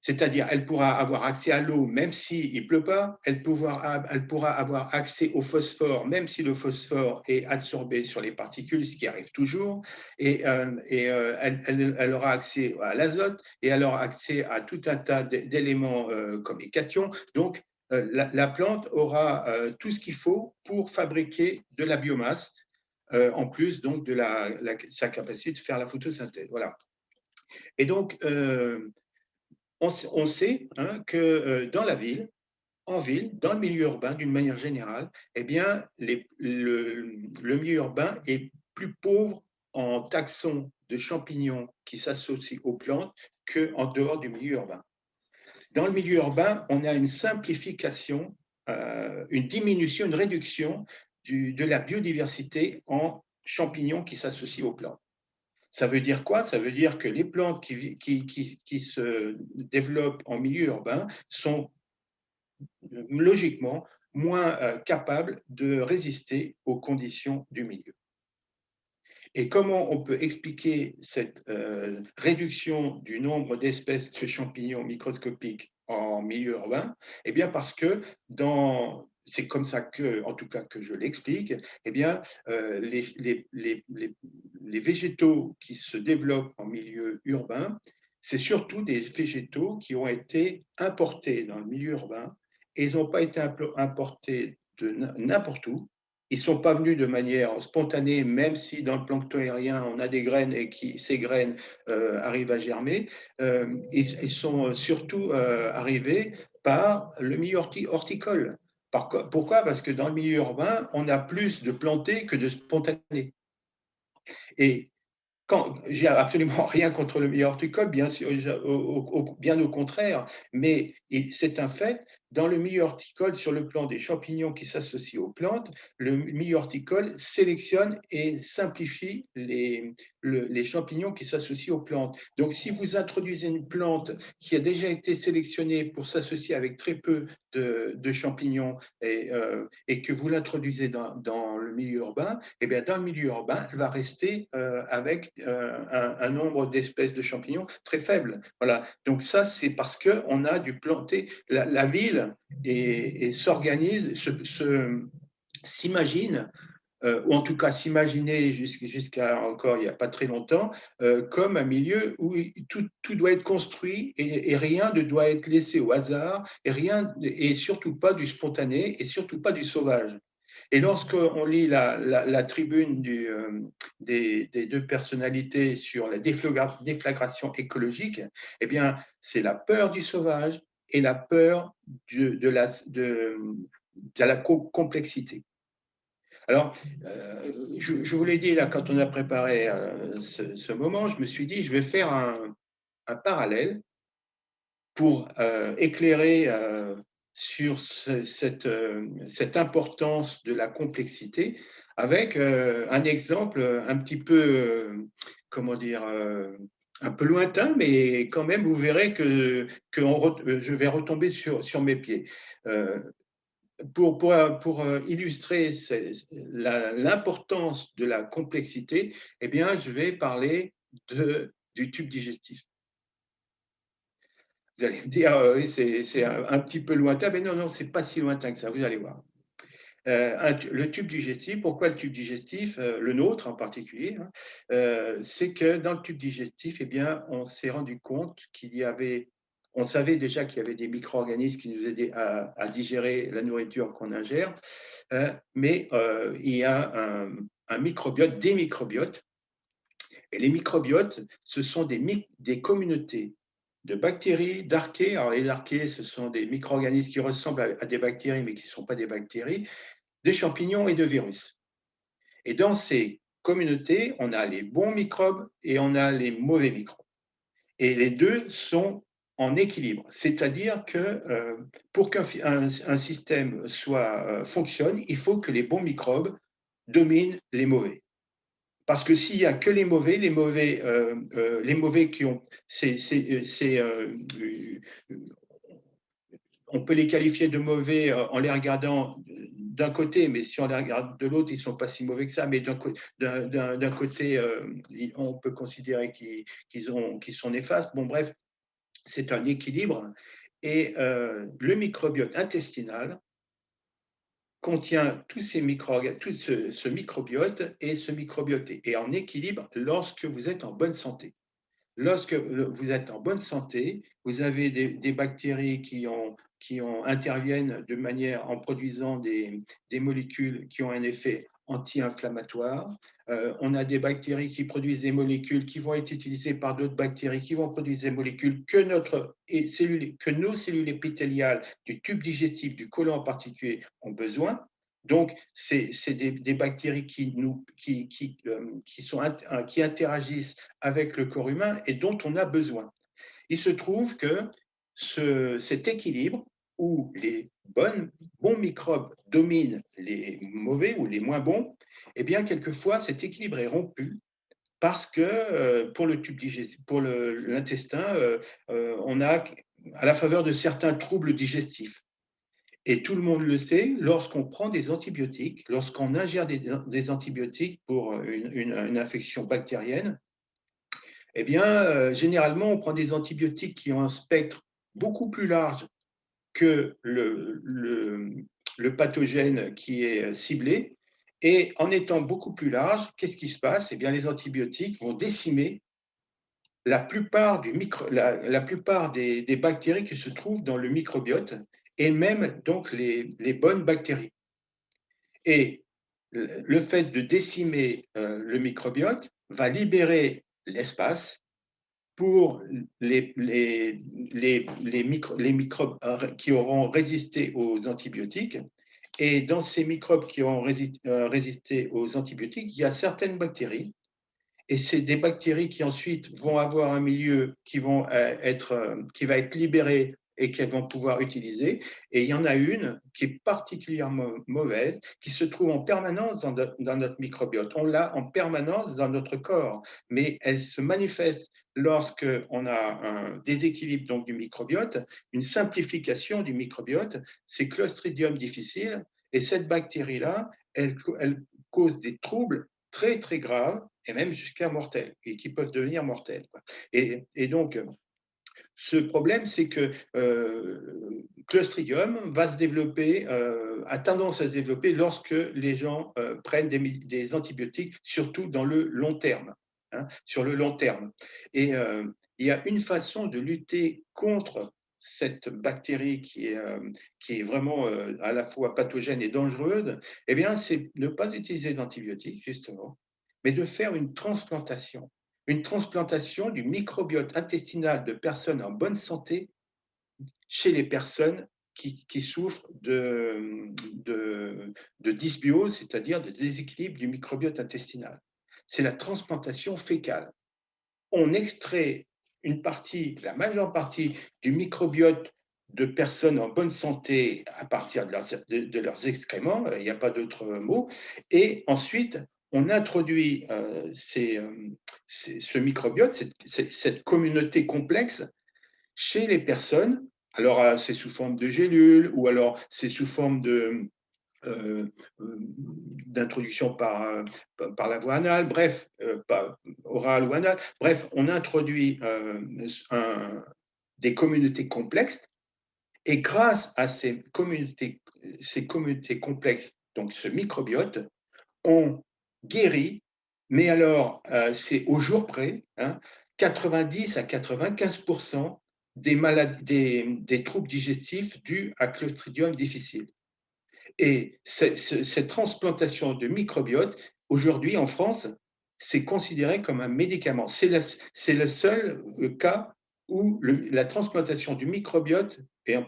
C'est-à-dire, elle pourra avoir accès à l'eau même s'il ne pleut pas, elle pourra avoir accès au phosphore même si le phosphore est absorbé sur les particules, ce qui arrive toujours, et elle aura accès à l'azote, et elle aura accès à tout un tas d'éléments comme les cations. Donc, la plante aura tout ce qu'il faut pour fabriquer de la biomasse, en plus donc de sa capacité de faire la photosynthèse. Voilà. Et donc, on sait que dans la ville, en ville, dans le milieu urbain, d'une manière générale, eh bien, le milieu urbain est plus pauvre en taxons de champignons qui s'associent aux plantes qu'en dehors du milieu urbain. Dans le milieu urbain, on a une simplification, une diminution, une réduction de la biodiversité en champignons qui s'associent aux plantes. Ça veut dire quoi? Ça veut dire que les plantes qui se développent en milieu urbain sont logiquement moins capables de résister aux conditions du milieu. Et comment on peut expliquer cette réduction du nombre d'espèces de champignons microscopiques en milieu urbain? Eh bien, parce que c'est comme ça en tout cas que je l'explique, eh bien, les végétaux qui se développent en milieu urbain, c'est surtout des végétaux qui ont été importés dans le milieu urbain, et ils n'ont pas été importés de n'importe où. Ils ne sont pas venus de manière spontanée, même si dans le plancton aérien, on a des graines et ces graines arrivent à germer. Ils sont surtout arrivés par le milieu horticole. Pourquoi? Parce que dans le milieu urbain, on a plus de plantés que de spontanés. Et j'ai absolument rien contre le milieu horticole, bien au contraire, mais c'est un fait. Dans le milieu horticole, sur le plan des champignons qui s'associent aux plantes, le milieu horticole sélectionne et simplifie les champignons qui s'associent aux plantes. Donc, si vous introduisez une plante qui a déjà été sélectionnée pour s'associer avec très peu de champignons et que vous l'introduisez dans le milieu urbain, eh bien, dans le milieu urbain, elle va rester avec un nombre d'espèces de champignons très faible. Voilà. Donc ça, c'est parce qu'on a dû planter la ville et s'organise, s'imagine ou en tout cas s'imaginer jusqu'à encore il n'y a pas très longtemps, comme un milieu où tout doit être construit et rien ne doit être laissé au hasard, et surtout pas du spontané et surtout pas du sauvage. Et lorsqu'on lit la tribune des deux personnalités sur la déflagration écologique, eh bien, c'est la peur du sauvage et la peur de la complexité. Alors, je vous l'ai dit là, quand on a préparé ce moment, je me suis dit, je vais faire un parallèle pour éclairer sur cette importance de la complexité avec un exemple un petit peu, comment dire, un peu lointain, mais quand même, vous verrez que je vais retomber sur mes pieds. Pour illustrer l'importance de la complexité, eh bien, je vais parler du tube digestif. Vous allez me dire, oui, c'est un petit peu lointain, mais non, c'est pas si lointain que ça, vous allez voir. Le tube digestif, pourquoi le tube digestif, le nôtre en particulier, hein, c'est que dans le tube digestif, eh bien, on s'est rendu compte on savait déjà qu'il y avait des micro-organismes qui nous aidaient à digérer la nourriture qu'on ingère, mais il y a un microbiote, des microbiotes, et les microbiotes, ce sont des communautés de bactéries, d'archées. Alors, les archées, ce sont des micro-organismes qui ressemblent à des bactéries, mais qui ne sont pas des bactéries, des champignons et de virus. Et dans ces communautés, on a les bons microbes et on a les mauvais microbes. Et les deux sont en équilibre. C'est-à-dire que pour qu'un système fonctionne, il faut que les bons microbes dominent les mauvais. Parce que s'il n'y a que les mauvais qui ont, on peut les qualifier de mauvais en les regardant d'un côté, mais si on les regarde de l'autre, ils ne sont pas si mauvais que ça. Mais d'un côté, on peut considérer qu'ils sont néfastes. Bon, bref, c'est un équilibre. Et le microbiote intestinal contient tout ce microbiote, et ce microbiote est en équilibre lorsque vous êtes en bonne santé. Lorsque vous êtes en bonne santé, vous avez des bactéries qui interviennent en produisant des molécules qui ont un effet anti-inflammatoire. On a des bactéries qui produisent des molécules qui vont être utilisées par d'autres bactéries qui vont produire des molécules que nos cellules épithéliales du tube digestif, du côlon en particulier, ont besoin. Donc, c'est des bactéries qui interagissent avec le corps humain et dont on a besoin. Il se trouve que cet équilibre où les bons microbes dominent les mauvais ou les moins bons, eh bien, quelquefois, cet équilibre est rompu parce que pour le tube digestif, pour l'intestin, on a à la faveur de certains troubles digestifs. Et tout le monde le sait, lorsqu'on prend des antibiotiques, lorsqu'on ingère des antibiotiques pour une infection bactérienne, eh bien, généralement, on prend des antibiotiques qui ont un spectre beaucoup plus large que le pathogène qui est ciblé. Et en étant beaucoup plus large, qu'est-ce qui se passe? Eh bien, les antibiotiques vont décimer la plupart des bactéries qui se trouvent dans le microbiote, et même donc les bonnes bactéries. Et le fait de décimer le microbiote va libérer l'espace pour les microbes qui auront résisté aux antibiotiques. Et dans ces microbes qui auront résisté aux antibiotiques, il y a certaines bactéries. Et c'est des bactéries qui ensuite vont avoir un milieu qui va être libéré et qu'elles vont pouvoir utiliser. Et il y en a une qui est particulièrement mauvaise, qui se trouve en permanence dans notre microbiote. On l'a en permanence dans notre corps, mais elle se manifeste lorsqu'on a un déséquilibre donc, du microbiote, une simplification du microbiote, c'est Clostridium difficile. Et cette bactérie-là, elle cause des troubles très, très graves, et même jusqu'à mortels, et qui peuvent devenir mortels. Et donc, ce problème, c'est que Clostridium va se développer a tendance à se développer lorsque les gens prennent des antibiotiques, surtout dans le long terme. Hein, sur le long terme. Et il y a une façon de lutter contre cette bactérie qui est vraiment à la fois pathogène et dangereuse, eh bien, c'est ne pas utiliser d'antibiotiques, justement, mais de faire une transplantation du microbiote intestinal de personnes en bonne santé chez les personnes qui souffrent de dysbiose, c'est-à-dire de déséquilibre du microbiote intestinal. C'est la transplantation fécale. On extrait une partie, la majeure partie du microbiote de personnes en bonne santé à partir de leurs excréments, il n'y a pas d'autre mot, et ensuite on introduit ce microbiote, cette communauté complexe chez les personnes. Alors c'est sous forme de gélules ou alors c'est sous forme d'introduction par la voie anale, bref, orale ou anale, bref, on introduit des communautés complexes et grâce à ces communautés complexes, donc ce microbiote, on guérit, mais alors c'est au jour près, hein, 90 à 95% des troubles digestifs dus à Clostridium difficile. Et cette transplantation de microbiote, aujourd'hui en France, c'est considéré comme un médicament. C'est le seul cas où la transplantation du microbiote, et un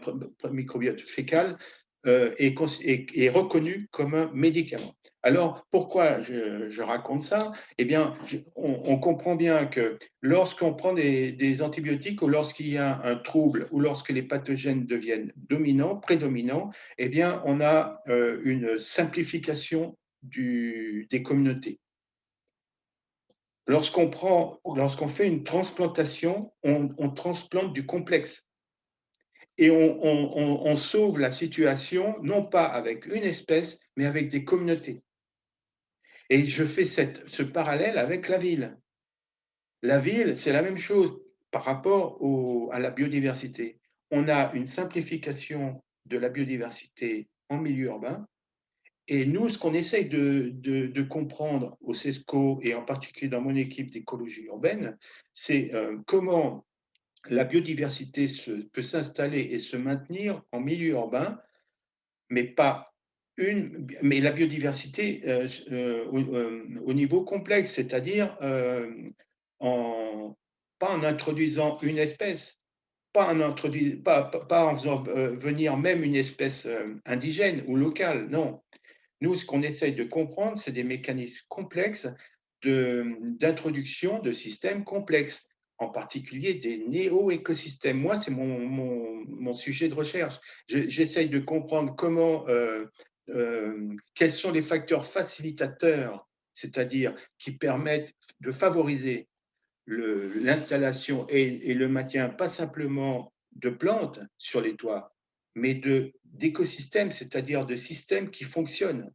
microbiote fécal, est reconnue comme un médicament. Alors, pourquoi je raconte ça? Eh bien, on comprend bien que lorsqu'on prend des antibiotiques ou lorsqu'il y a un trouble ou lorsque les pathogènes deviennent prédominants, eh bien, on a une simplification des communautés. Lorsqu'on fait une transplantation, on transplante du complexe. Et on sauve la situation, non pas avec une espèce, mais avec des communautés. Et je fais ce parallèle avec la ville. La ville, c'est la même chose par rapport à la biodiversité. On a une simplification de la biodiversité en milieu urbain. Et nous, ce qu'on essaye de comprendre au CESCO, et en particulier dans mon équipe d'écologie urbaine, c'est comment la biodiversité peut s'installer et se maintenir en milieu urbain, mais la biodiversité au niveau complexe, c'est-à-dire pas en introduisant une espèce, pas en faisant venir même une espèce indigène ou locale, non. Nous, ce qu'on essaye de comprendre, c'est des mécanismes complexes d'introduction de systèmes complexes, en particulier des néo-écosystèmes. Moi, c'est mon sujet de recherche. J'essaye de comprendre quels sont les facteurs facilitateurs, c'est-à-dire qui permettent de favoriser l'installation et le maintien, pas simplement de plantes sur les toits, mais d'écosystèmes, c'est-à-dire de systèmes qui fonctionnent.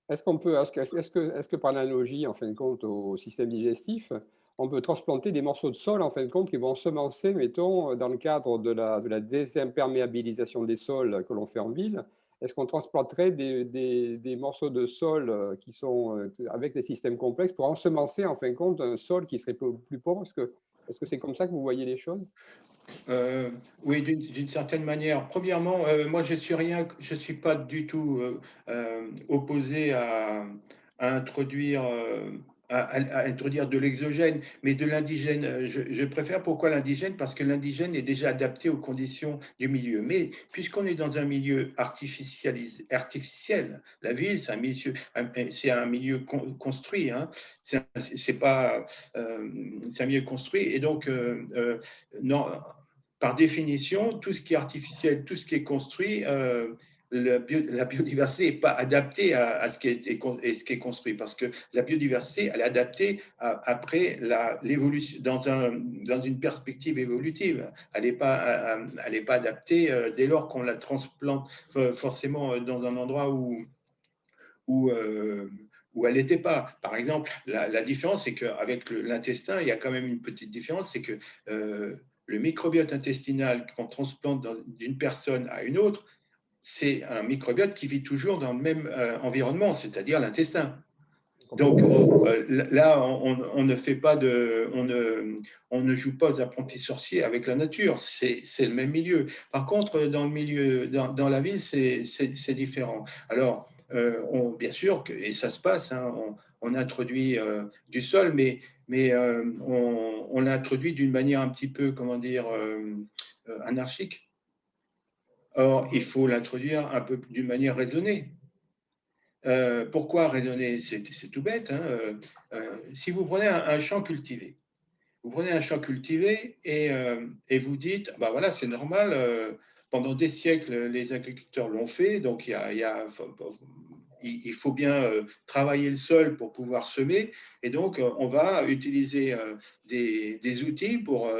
Est-ce que par analogie, en fin de compte, au système digestif, on peut transplanter des morceaux de sol, en fin de compte, qui vont semencer, mettons, dans le cadre de la désimperméabilisation des sols que l'on fait en ville? Est-ce qu'on transplanterait des morceaux de sol qui sont avec des systèmes complexes pour ensemencer, en fin de compte, un sol qui serait plus pauvre? Est-ce que c'est comme ça que vous voyez les choses? Oui, d'une certaine manière. Premièrement, moi, je suis pas du tout opposé à introduire, à introduire de l'exogène, mais de l'indigène. Je préfère. Pourquoi l'indigène? Parce que l'indigène est déjà adapté aux conditions du milieu. Mais puisqu'on est dans un milieu artificiel, la ville, c'est un milieu construit. Hein. C'est un milieu construit, et donc non. Par définition, tout ce qui est artificiel, tout ce qui est construit, la biodiversité n'est pas adaptée à ce qui est construit, parce que la biodiversité, elle est adaptée après l'évolution, dans une perspective évolutive. Elle n'est pas adaptée dès lors qu'on la transplante forcément dans un endroit où elle n'était pas. Par exemple, la différence, c'est qu'avec l'intestin, il y a quand même une petite différence, c'est que le microbiote intestinal qu'on transplante d'une personne à une autre, c'est un microbiote qui vit toujours dans le même environnement, c'est-à-dire l'intestin. Donc là, on ne fait pas on ne joue pas aux apprentis sorciers avec la nature, c'est le même milieu. Par contre, dans le milieu, dans la ville, c'est différent. Alors, bien sûr, et ça se passe, hein, on introduit du sol, mais on l'introduit d'une manière un petit peu, comment dire, anarchique. Or, il faut l'introduire un peu d'une manière raisonnée. Pourquoi raisonner? C'est tout bête. Hein. Si vous prenez un champ cultivé, et vous dites, bah voilà, c'est normal, pendant des siècles, les agriculteurs l'ont fait, donc il faut bien travailler le sol pour pouvoir semer, et donc on va utiliser des outils pour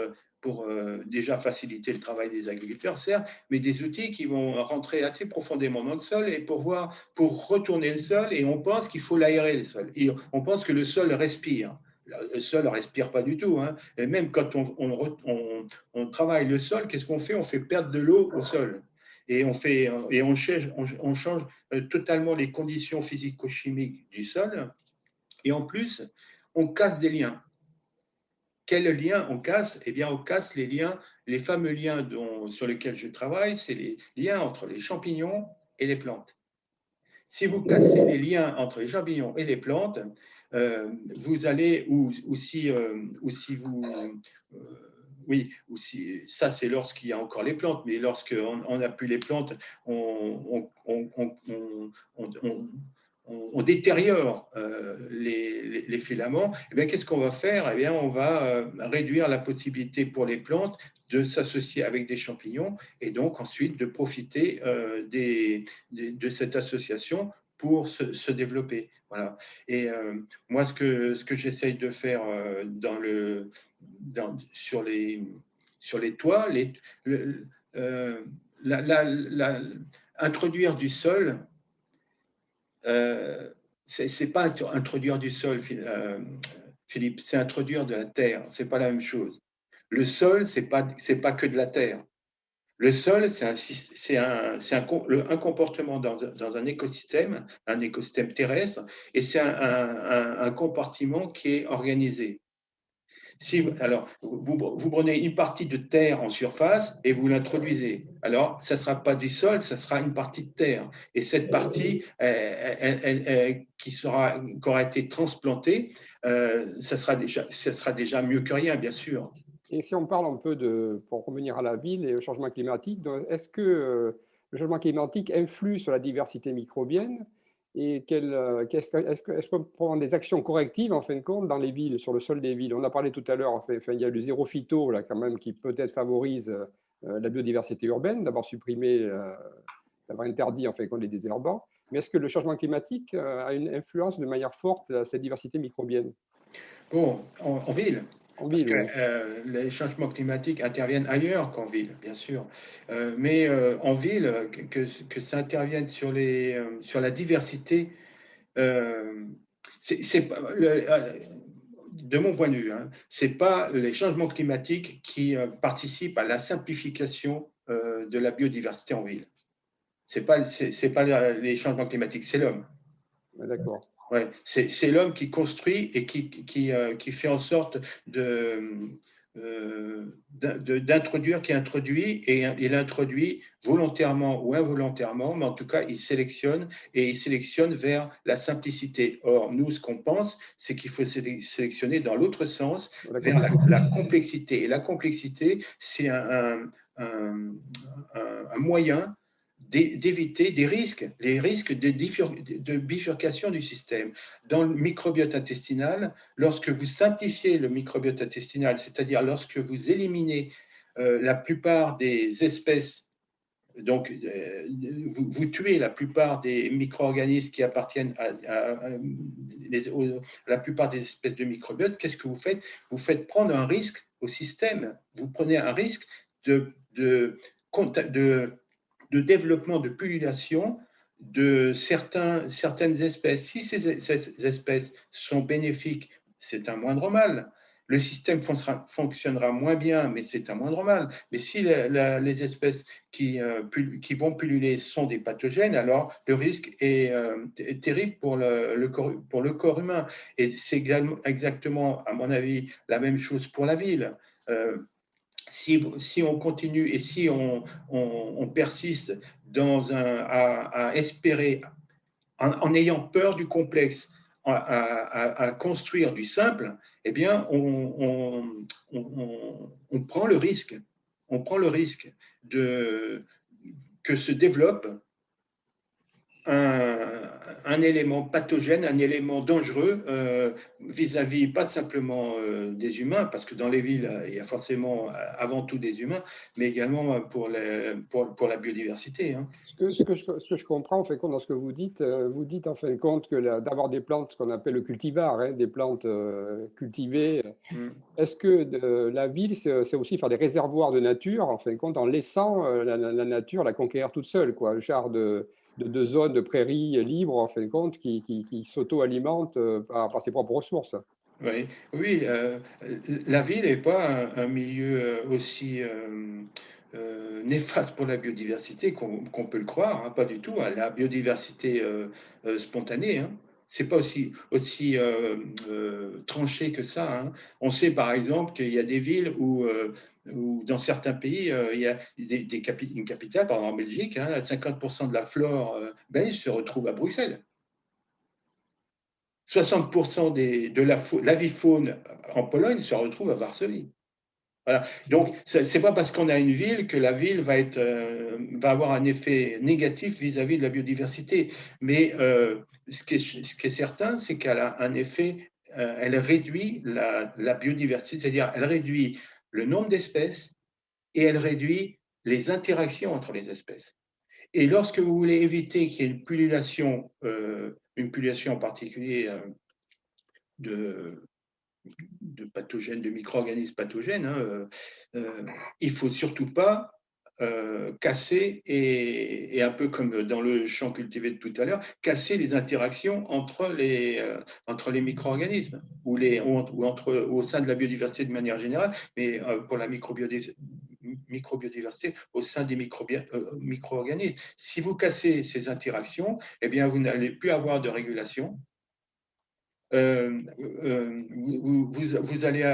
déjà faciliter le travail des agriculteurs, certes, mais des outils qui vont rentrer assez profondément dans le sol et pour retourner le sol, et on pense qu'il faut l'aérer le sol. Et on pense que le sol respire. Le sol ne respire pas du tout. Hein. Et même quand on travaille le sol, qu'est-ce qu'on fait? On fait perdre de l'eau au sol. Et on change totalement les conditions physico-chimiques du sol. Et en plus, on casse des liens. Quels liens on casse? Eh bien, on casse les liens, les fameux liens sur lesquels je travaille, c'est les liens entre les champignons et les plantes. Si vous cassez les liens entre les champignons et les plantes, vous allez, ou si vous, oui, ou si, ça c'est lorsqu'il y a encore les plantes, mais lorsqu'on n'a plus les plantes, on détériore les filaments. Eh bien, qu'est-ce qu'on va faire? Eh bien, on va réduire la possibilité pour les plantes de s'associer avec des champignons et donc ensuite de profiter de cette association pour se développer. Voilà. Et moi, ce que j'essaye de faire sur les toits, introduire du sol, c'est pas introduire du sol, Philippe, c'est introduire de la terre. C'est pas la même chose. Le sol, c'est pas que de la terre. Le sol, c'est un comportement dans un écosystème terrestre, et c'est un compartiment qui est organisé. Alors, vous prenez une partie de terre en surface et vous l'introduisez. Alors, ça ne sera pas du sol, ça sera une partie de terre. Et cette partie qui aura été transplantée, ça sera déjà mieux que rien, bien sûr. Et si on parle un peu pour revenir à la ville et au changement climatique, est-ce que le changement climatique influe sur la diversité microbienne? Et est-ce qu'on peut prendre des actions correctives, en fin de compte, dans les villes, sur le sol des villes? On a parlé tout à l'heure, il y a le zéro phyto, là, quand même, qui peut-être favorise la biodiversité urbaine, d'avoir supprimé, d'avoir interdit, en fin de compte, les désherbants. Mais est-ce que le changement climatique a une influence de manière forte à cette diversité microbienne? Bon, en ville. En Parce ville, que oui. les changements climatiques interviennent ailleurs qu'en ville, bien sûr. Mais en ville, que ça intervienne sur la diversité, de mon point de vue, hein, ce n'est pas les changements climatiques qui participent à la simplification de la biodiversité en ville. Ce n'est pas les changements climatiques, c'est l'homme. D'accord. Ouais, c'est l'homme qui construit et qui fait en sorte d'introduire, qui introduit, et il introduit volontairement ou involontairement, mais en tout cas, il sélectionne vers la simplicité. Or, nous, ce qu'on pense, c'est qu'il faut sélectionner dans l'autre sens, vers la complexité. Et la complexité, c'est un moyen d'éviter les risques de bifurcation du système. Dans le microbiote intestinal, lorsque vous simplifiez le microbiote intestinal, c'est-à-dire lorsque vous éliminez la plupart des espèces, donc vous tuez la plupart des micro-organismes qui appartiennent à la plupart des espèces de microbiote, qu'est-ce que vous faites? Vous faites prendre un risque au système. Vous prenez un risque de développement, de pullulation de certaines espèces. Si ces espèces sont bénéfiques, c'est un moindre mal. le système fonctionnera moins bien, mais c'est un moindre mal. Mais si les espèces qui vont pulluler sont des pathogènes, alors le risque est terrible pour le corps humain. Et c'est exactement, à mon avis, la même chose pour la ville. Si on continue et si on persiste à espérer, en ayant peur du complexe, à construire du simple, eh bien, on prend le risque. On prend le risque que se développe un élément pathogène, un élément dangereux vis-à-vis pas simplement des humains, parce que dans les villes, il y a forcément avant tout des humains, mais également pour la biodiversité. Hein. Ce que je comprends, en fin de compte, dans ce que vous dites en fin de compte que d'avoir des plantes, ce qu'on appelle le cultivar, hein, des plantes cultivées, est-ce que la ville, c'est aussi faire des réservoirs de nature, en fin de compte, en laissant la nature la conquérir toute seule, quoi, un genre de zones de prairies libres, en fin de compte, qui s'auto-alimentent par ses propres ressources. Oui, oui, la ville n'est pas un milieu aussi néfaste pour la biodiversité qu'on peut le croire, hein, pas du tout. Hein. La biodiversité spontanée, hein, c'est pas aussi tranché que ça. Hein. On sait par exemple qu'il y a des villes où dans certains pays, il y a une capitale, par exemple en Belgique, hein, 50% de la flore belge se retrouve à Bruxelles. 60% de l'avifaune en Pologne se retrouve à Varsovie. Voilà. Donc, ce n'est pas parce qu'on a une ville que la ville va avoir un effet négatif vis-à-vis de la biodiversité. Mais ce qui est certain, c'est qu'elle a un effet, elle réduit la biodiversité, c'est-à-dire elle réduit le nombre d'espèces et elle réduit les interactions entre les espèces. Et lorsque vous voulez éviter qu'il y ait une pullulation en particulier de pathogènes, de micro-organismes pathogènes, hein, il ne faut surtout pas casser, et un peu comme dans le champ cultivé de tout à l'heure, casser les interactions entre les micro-organismes ou au sein de la biodiversité de manière générale, mais pour la microbiodiversité au sein des micro-organismes. Si vous cassez ces interactions, eh bien, vous n'allez plus avoir de régulation. Vous allez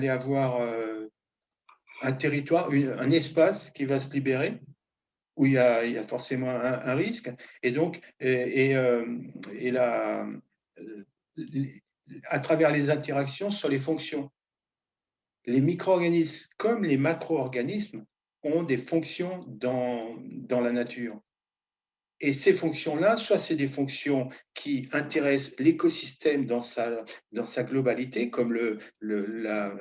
avoir un territoire, un espace qui va se libérer, où il y a forcément un risque. Et donc, à travers les interactions sur les fonctions, les micro-organismes comme les macro-organismes ont des fonctions dans la nature. Et ces fonctions-là, soit c'est des fonctions qui intéressent l'écosystème dans sa globalité, comme la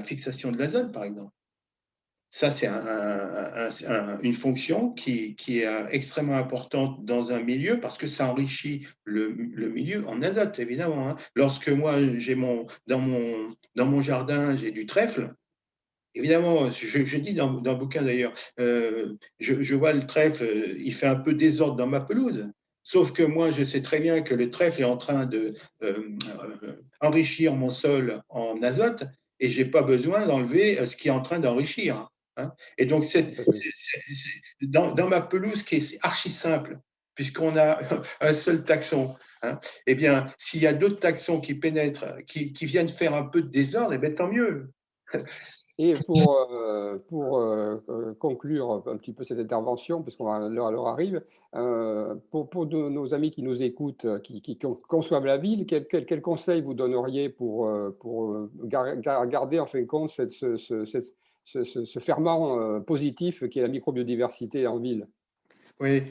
fixation de l'azote, par exemple. Ça, c'est une fonction qui est extrêmement importante dans un milieu parce que ça enrichit le milieu en azote, évidemment. Hein. Lorsque moi, dans mon jardin, j'ai du trèfle, évidemment, je dis dans le bouquin d'ailleurs, je vois le trèfle, il fait un peu désordre dans ma pelouse. Sauf que moi, je sais très bien que le trèfle est en train de enrichir mon sol en azote et je n'ai pas besoin d'enlever ce qui est en train d'enrichir. Hein. Et donc, dans ma pelouse qui est archi simple, puisqu'on a un seul taxon, hein, eh bien, s'il y a d'autres taxons qui pénètrent, qui viennent faire un peu de désordre, eh bien, tant mieux. Et pour conclure un petit peu cette intervention, parce que l'heure arrive, pour nos amis qui nous écoutent, qui conçoivent la ville, quel conseil vous donneriez pour garder en fin de compte ce ferment positif qui est la microbiodiversité en ville? Oui,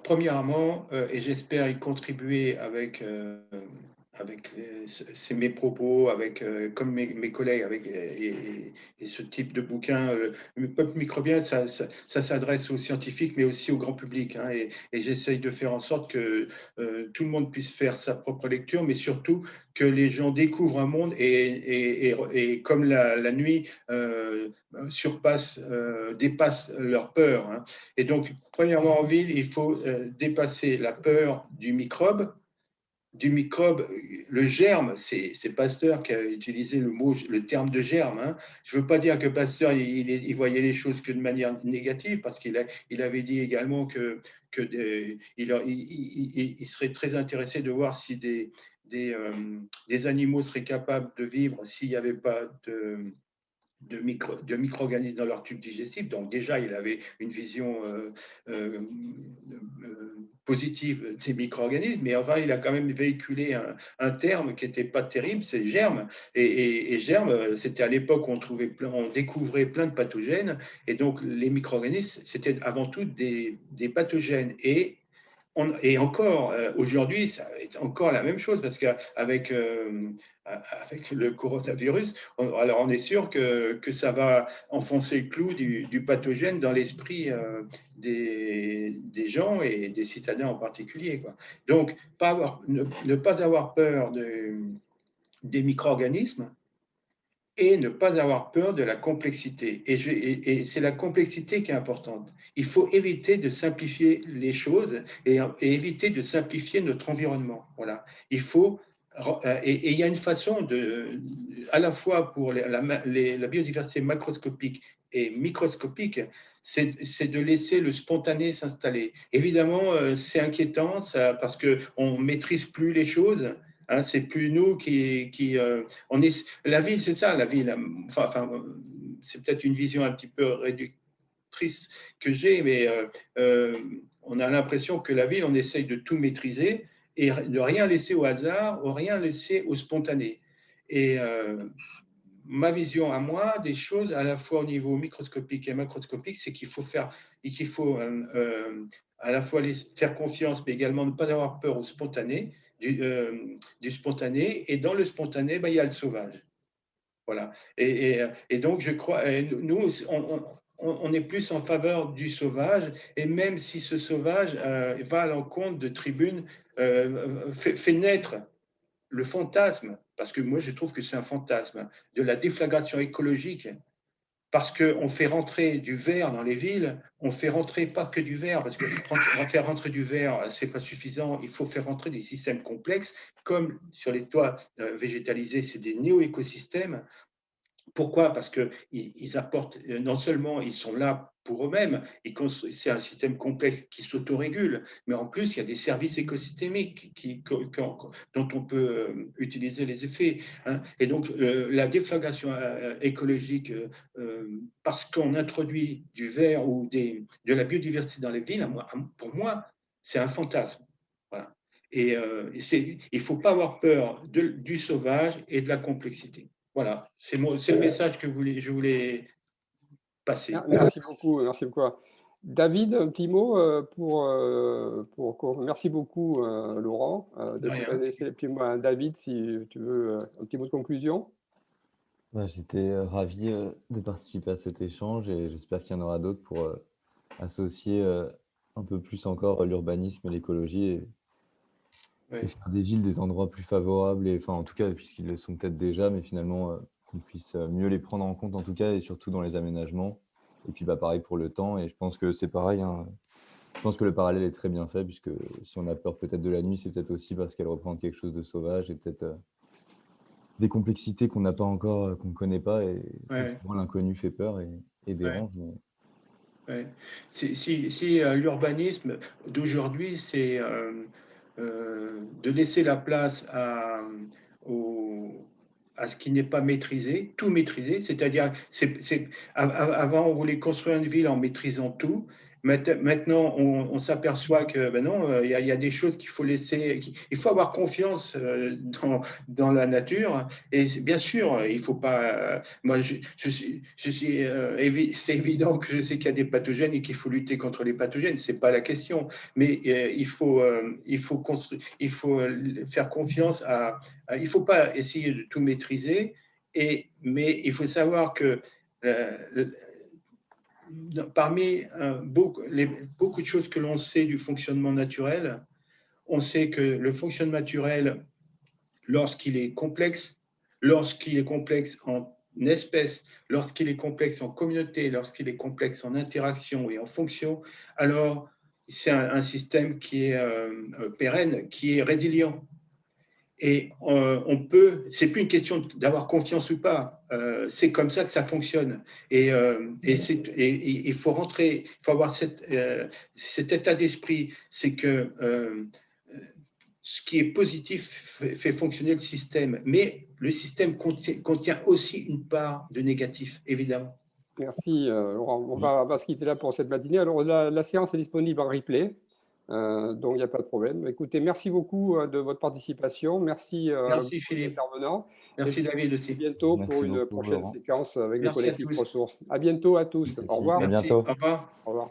premièrement, et j'espère y contribuer avec mes propos, comme mes collègues, et ce type de bouquin. Le peuple microbien, ça s'adresse aux scientifiques, mais aussi au grand public. Hein, et j'essaye de faire en sorte que tout le monde puisse faire sa propre lecture, mais surtout que les gens découvrent un monde et comme la nuit dépasse leur peur. Hein. Et donc, premièrement, en ville, il faut dépasser la peur du microbe, du microbe, le germe, c'est Pasteur qui a utilisé le terme de germe. Hein. Je ne veux pas dire que Pasteur, il voyait les choses que de manière négative, parce qu'il avait dit également il serait très intéressé de voir si des animaux seraient capables de vivre s'il n'y avait pas de micro-organismes dans leur tube digestif. Donc déjà, il avait une vision positive des micro-organismes, mais enfin, il a quand même véhiculé un terme qui n'était pas terrible, c'est germe. Et germe, c'était à l'époque où on découvrait plein de pathogènes, et donc les micro-organismes, c'était avant tout des pathogènes. Et encore, aujourd'hui, c'est encore la même chose, parce qu'avec le coronavirus, alors on est sûr que ça va enfoncer le clou du pathogène dans l'esprit des gens et des citadins en particulier, quoi. Donc, ne pas avoir peur des micro-organismes, et ne pas avoir peur de la complexité. Et c'est la complexité qui est importante. Il faut éviter de simplifier les choses et éviter de simplifier notre environnement. Voilà. Il faut, et il y a une façon à la fois pour la biodiversité macroscopique et microscopique, c'est de laisser le spontané s'installer. Évidemment, c'est inquiétant parce qu'on ne maîtrise plus les choses. Hein, c'est plus nous on est, la ville, c'est ça, la ville. Enfin, c'est peut-être une vision un petit peu réductrice que j'ai, mais on a l'impression que la ville, on essaye de tout maîtriser et de rien laisser au hasard ou rien laisser au spontané. Et ma vision à moi des choses, à la fois au niveau microscopique et macroscopique, c'est qu'il faut à la fois faire confiance, mais également ne pas avoir peur au spontané. Du spontané, et dans le spontané, il y a le sauvage. Voilà. Et donc, je crois, nous, on est plus en faveur du sauvage, et même si ce sauvage va à l'encontre de tribunes, fait naître le fantasme, parce que moi, je trouve que c'est un fantasme, de la déflagration écologique. Parce qu'on fait rentrer du verre dans les villes, on fait rentrer pas que du verre, parce que faire rentrer du verre, c'est pas suffisant. Il faut faire rentrer des systèmes complexes, comme sur les toits végétalisés, c'est des néo-écosystèmes. Pourquoi? Parce qu'ils apportent, non seulement ils sont là pour eux-mêmes, c'est un système complexe qui s'autorégule, mais en plus, il y a des services écosystémiques dont on peut utiliser les effets. Hein. Et donc, la déflagration écologique, parce qu'on introduit du verre ou de la biodiversité dans les villes, pour moi, c'est un fantasme. Voilà. Et il ne faut pas avoir peur du sauvage et de la complexité. Voilà, c'est le message que je voulais passer. Merci beaucoup, merci beaucoup. David, un petit mot merci beaucoup, Laurent. David, si tu veux un petit mot de conclusion. J'étais ravi de participer à cet échange, et j'espère qu'il y en aura d'autres pour associer un peu plus encore l'urbanisme et l'écologie, et faire des villes des endroits plus favorables, et enfin en tout cas, puisqu'ils le sont peut-être déjà, mais finalement qu'on puisse mieux les prendre en compte en tout cas, et surtout dans les aménagements. Et puis pareil pour le temps, et je pense que c'est pareil, hein. Je pense que le parallèle est très bien fait, puisque si on a peur peut-être de la nuit, c'est peut-être aussi parce qu'elle représente quelque chose de sauvage, et peut-être des complexités qu'on n'a pas encore, qu'on ne connaît pas, et souvent l'inconnu fait peur et dérange. Mais... Si l'urbanisme d'aujourd'hui, c'est de laisser la place à ce qui n'est pas maîtrisé, tout maîtriser, c'est-à-dire, avant, on voulait construire une ville en maîtrisant tout. Maintenant, on s'aperçoit que non, il y a des choses qu'il faut laisser. Il faut avoir confiance dans la nature. Et bien sûr, il faut pas. Moi, c'est évident que je sais qu'il y a des pathogènes et qu'il faut lutter contre les pathogènes. C'est pas la question. Mais il faut faire confiance il ne faut pas essayer de tout maîtriser. Mais il faut savoir que parmi beaucoup de choses que l'on sait du fonctionnement naturel, on sait que le fonctionnement naturel, lorsqu'il est complexe en espèces, lorsqu'il est complexe en communauté, lorsqu'il est complexe en interaction et en fonction, alors c'est un système qui est pérenne, qui est résilient. Et c'est plus une question d'avoir confiance ou pas. C'est comme ça que ça fonctionne. Et il faut rentrer, il faut avoir cet état d'esprit. C'est que ce qui est positif fait fonctionner le système, mais le système contient aussi une part de négatif, évidemment. Merci, Laurent. On va se quitter là pour cette matinée. Alors, la séance est disponible en replay, donc il n'y a pas de problème. Écoutez, merci beaucoup de votre participation. Merci, Merci aux Philippe. intervenants. Merci Et je vous David dis aussi. à bientôt Merci pour une beaucoup, prochaine Laurent. séquence avec le Merci à collectif tous. Ressources. À bientôt à tous. Au revoir. À Merci. bientôt. Au revoir. Au revoir.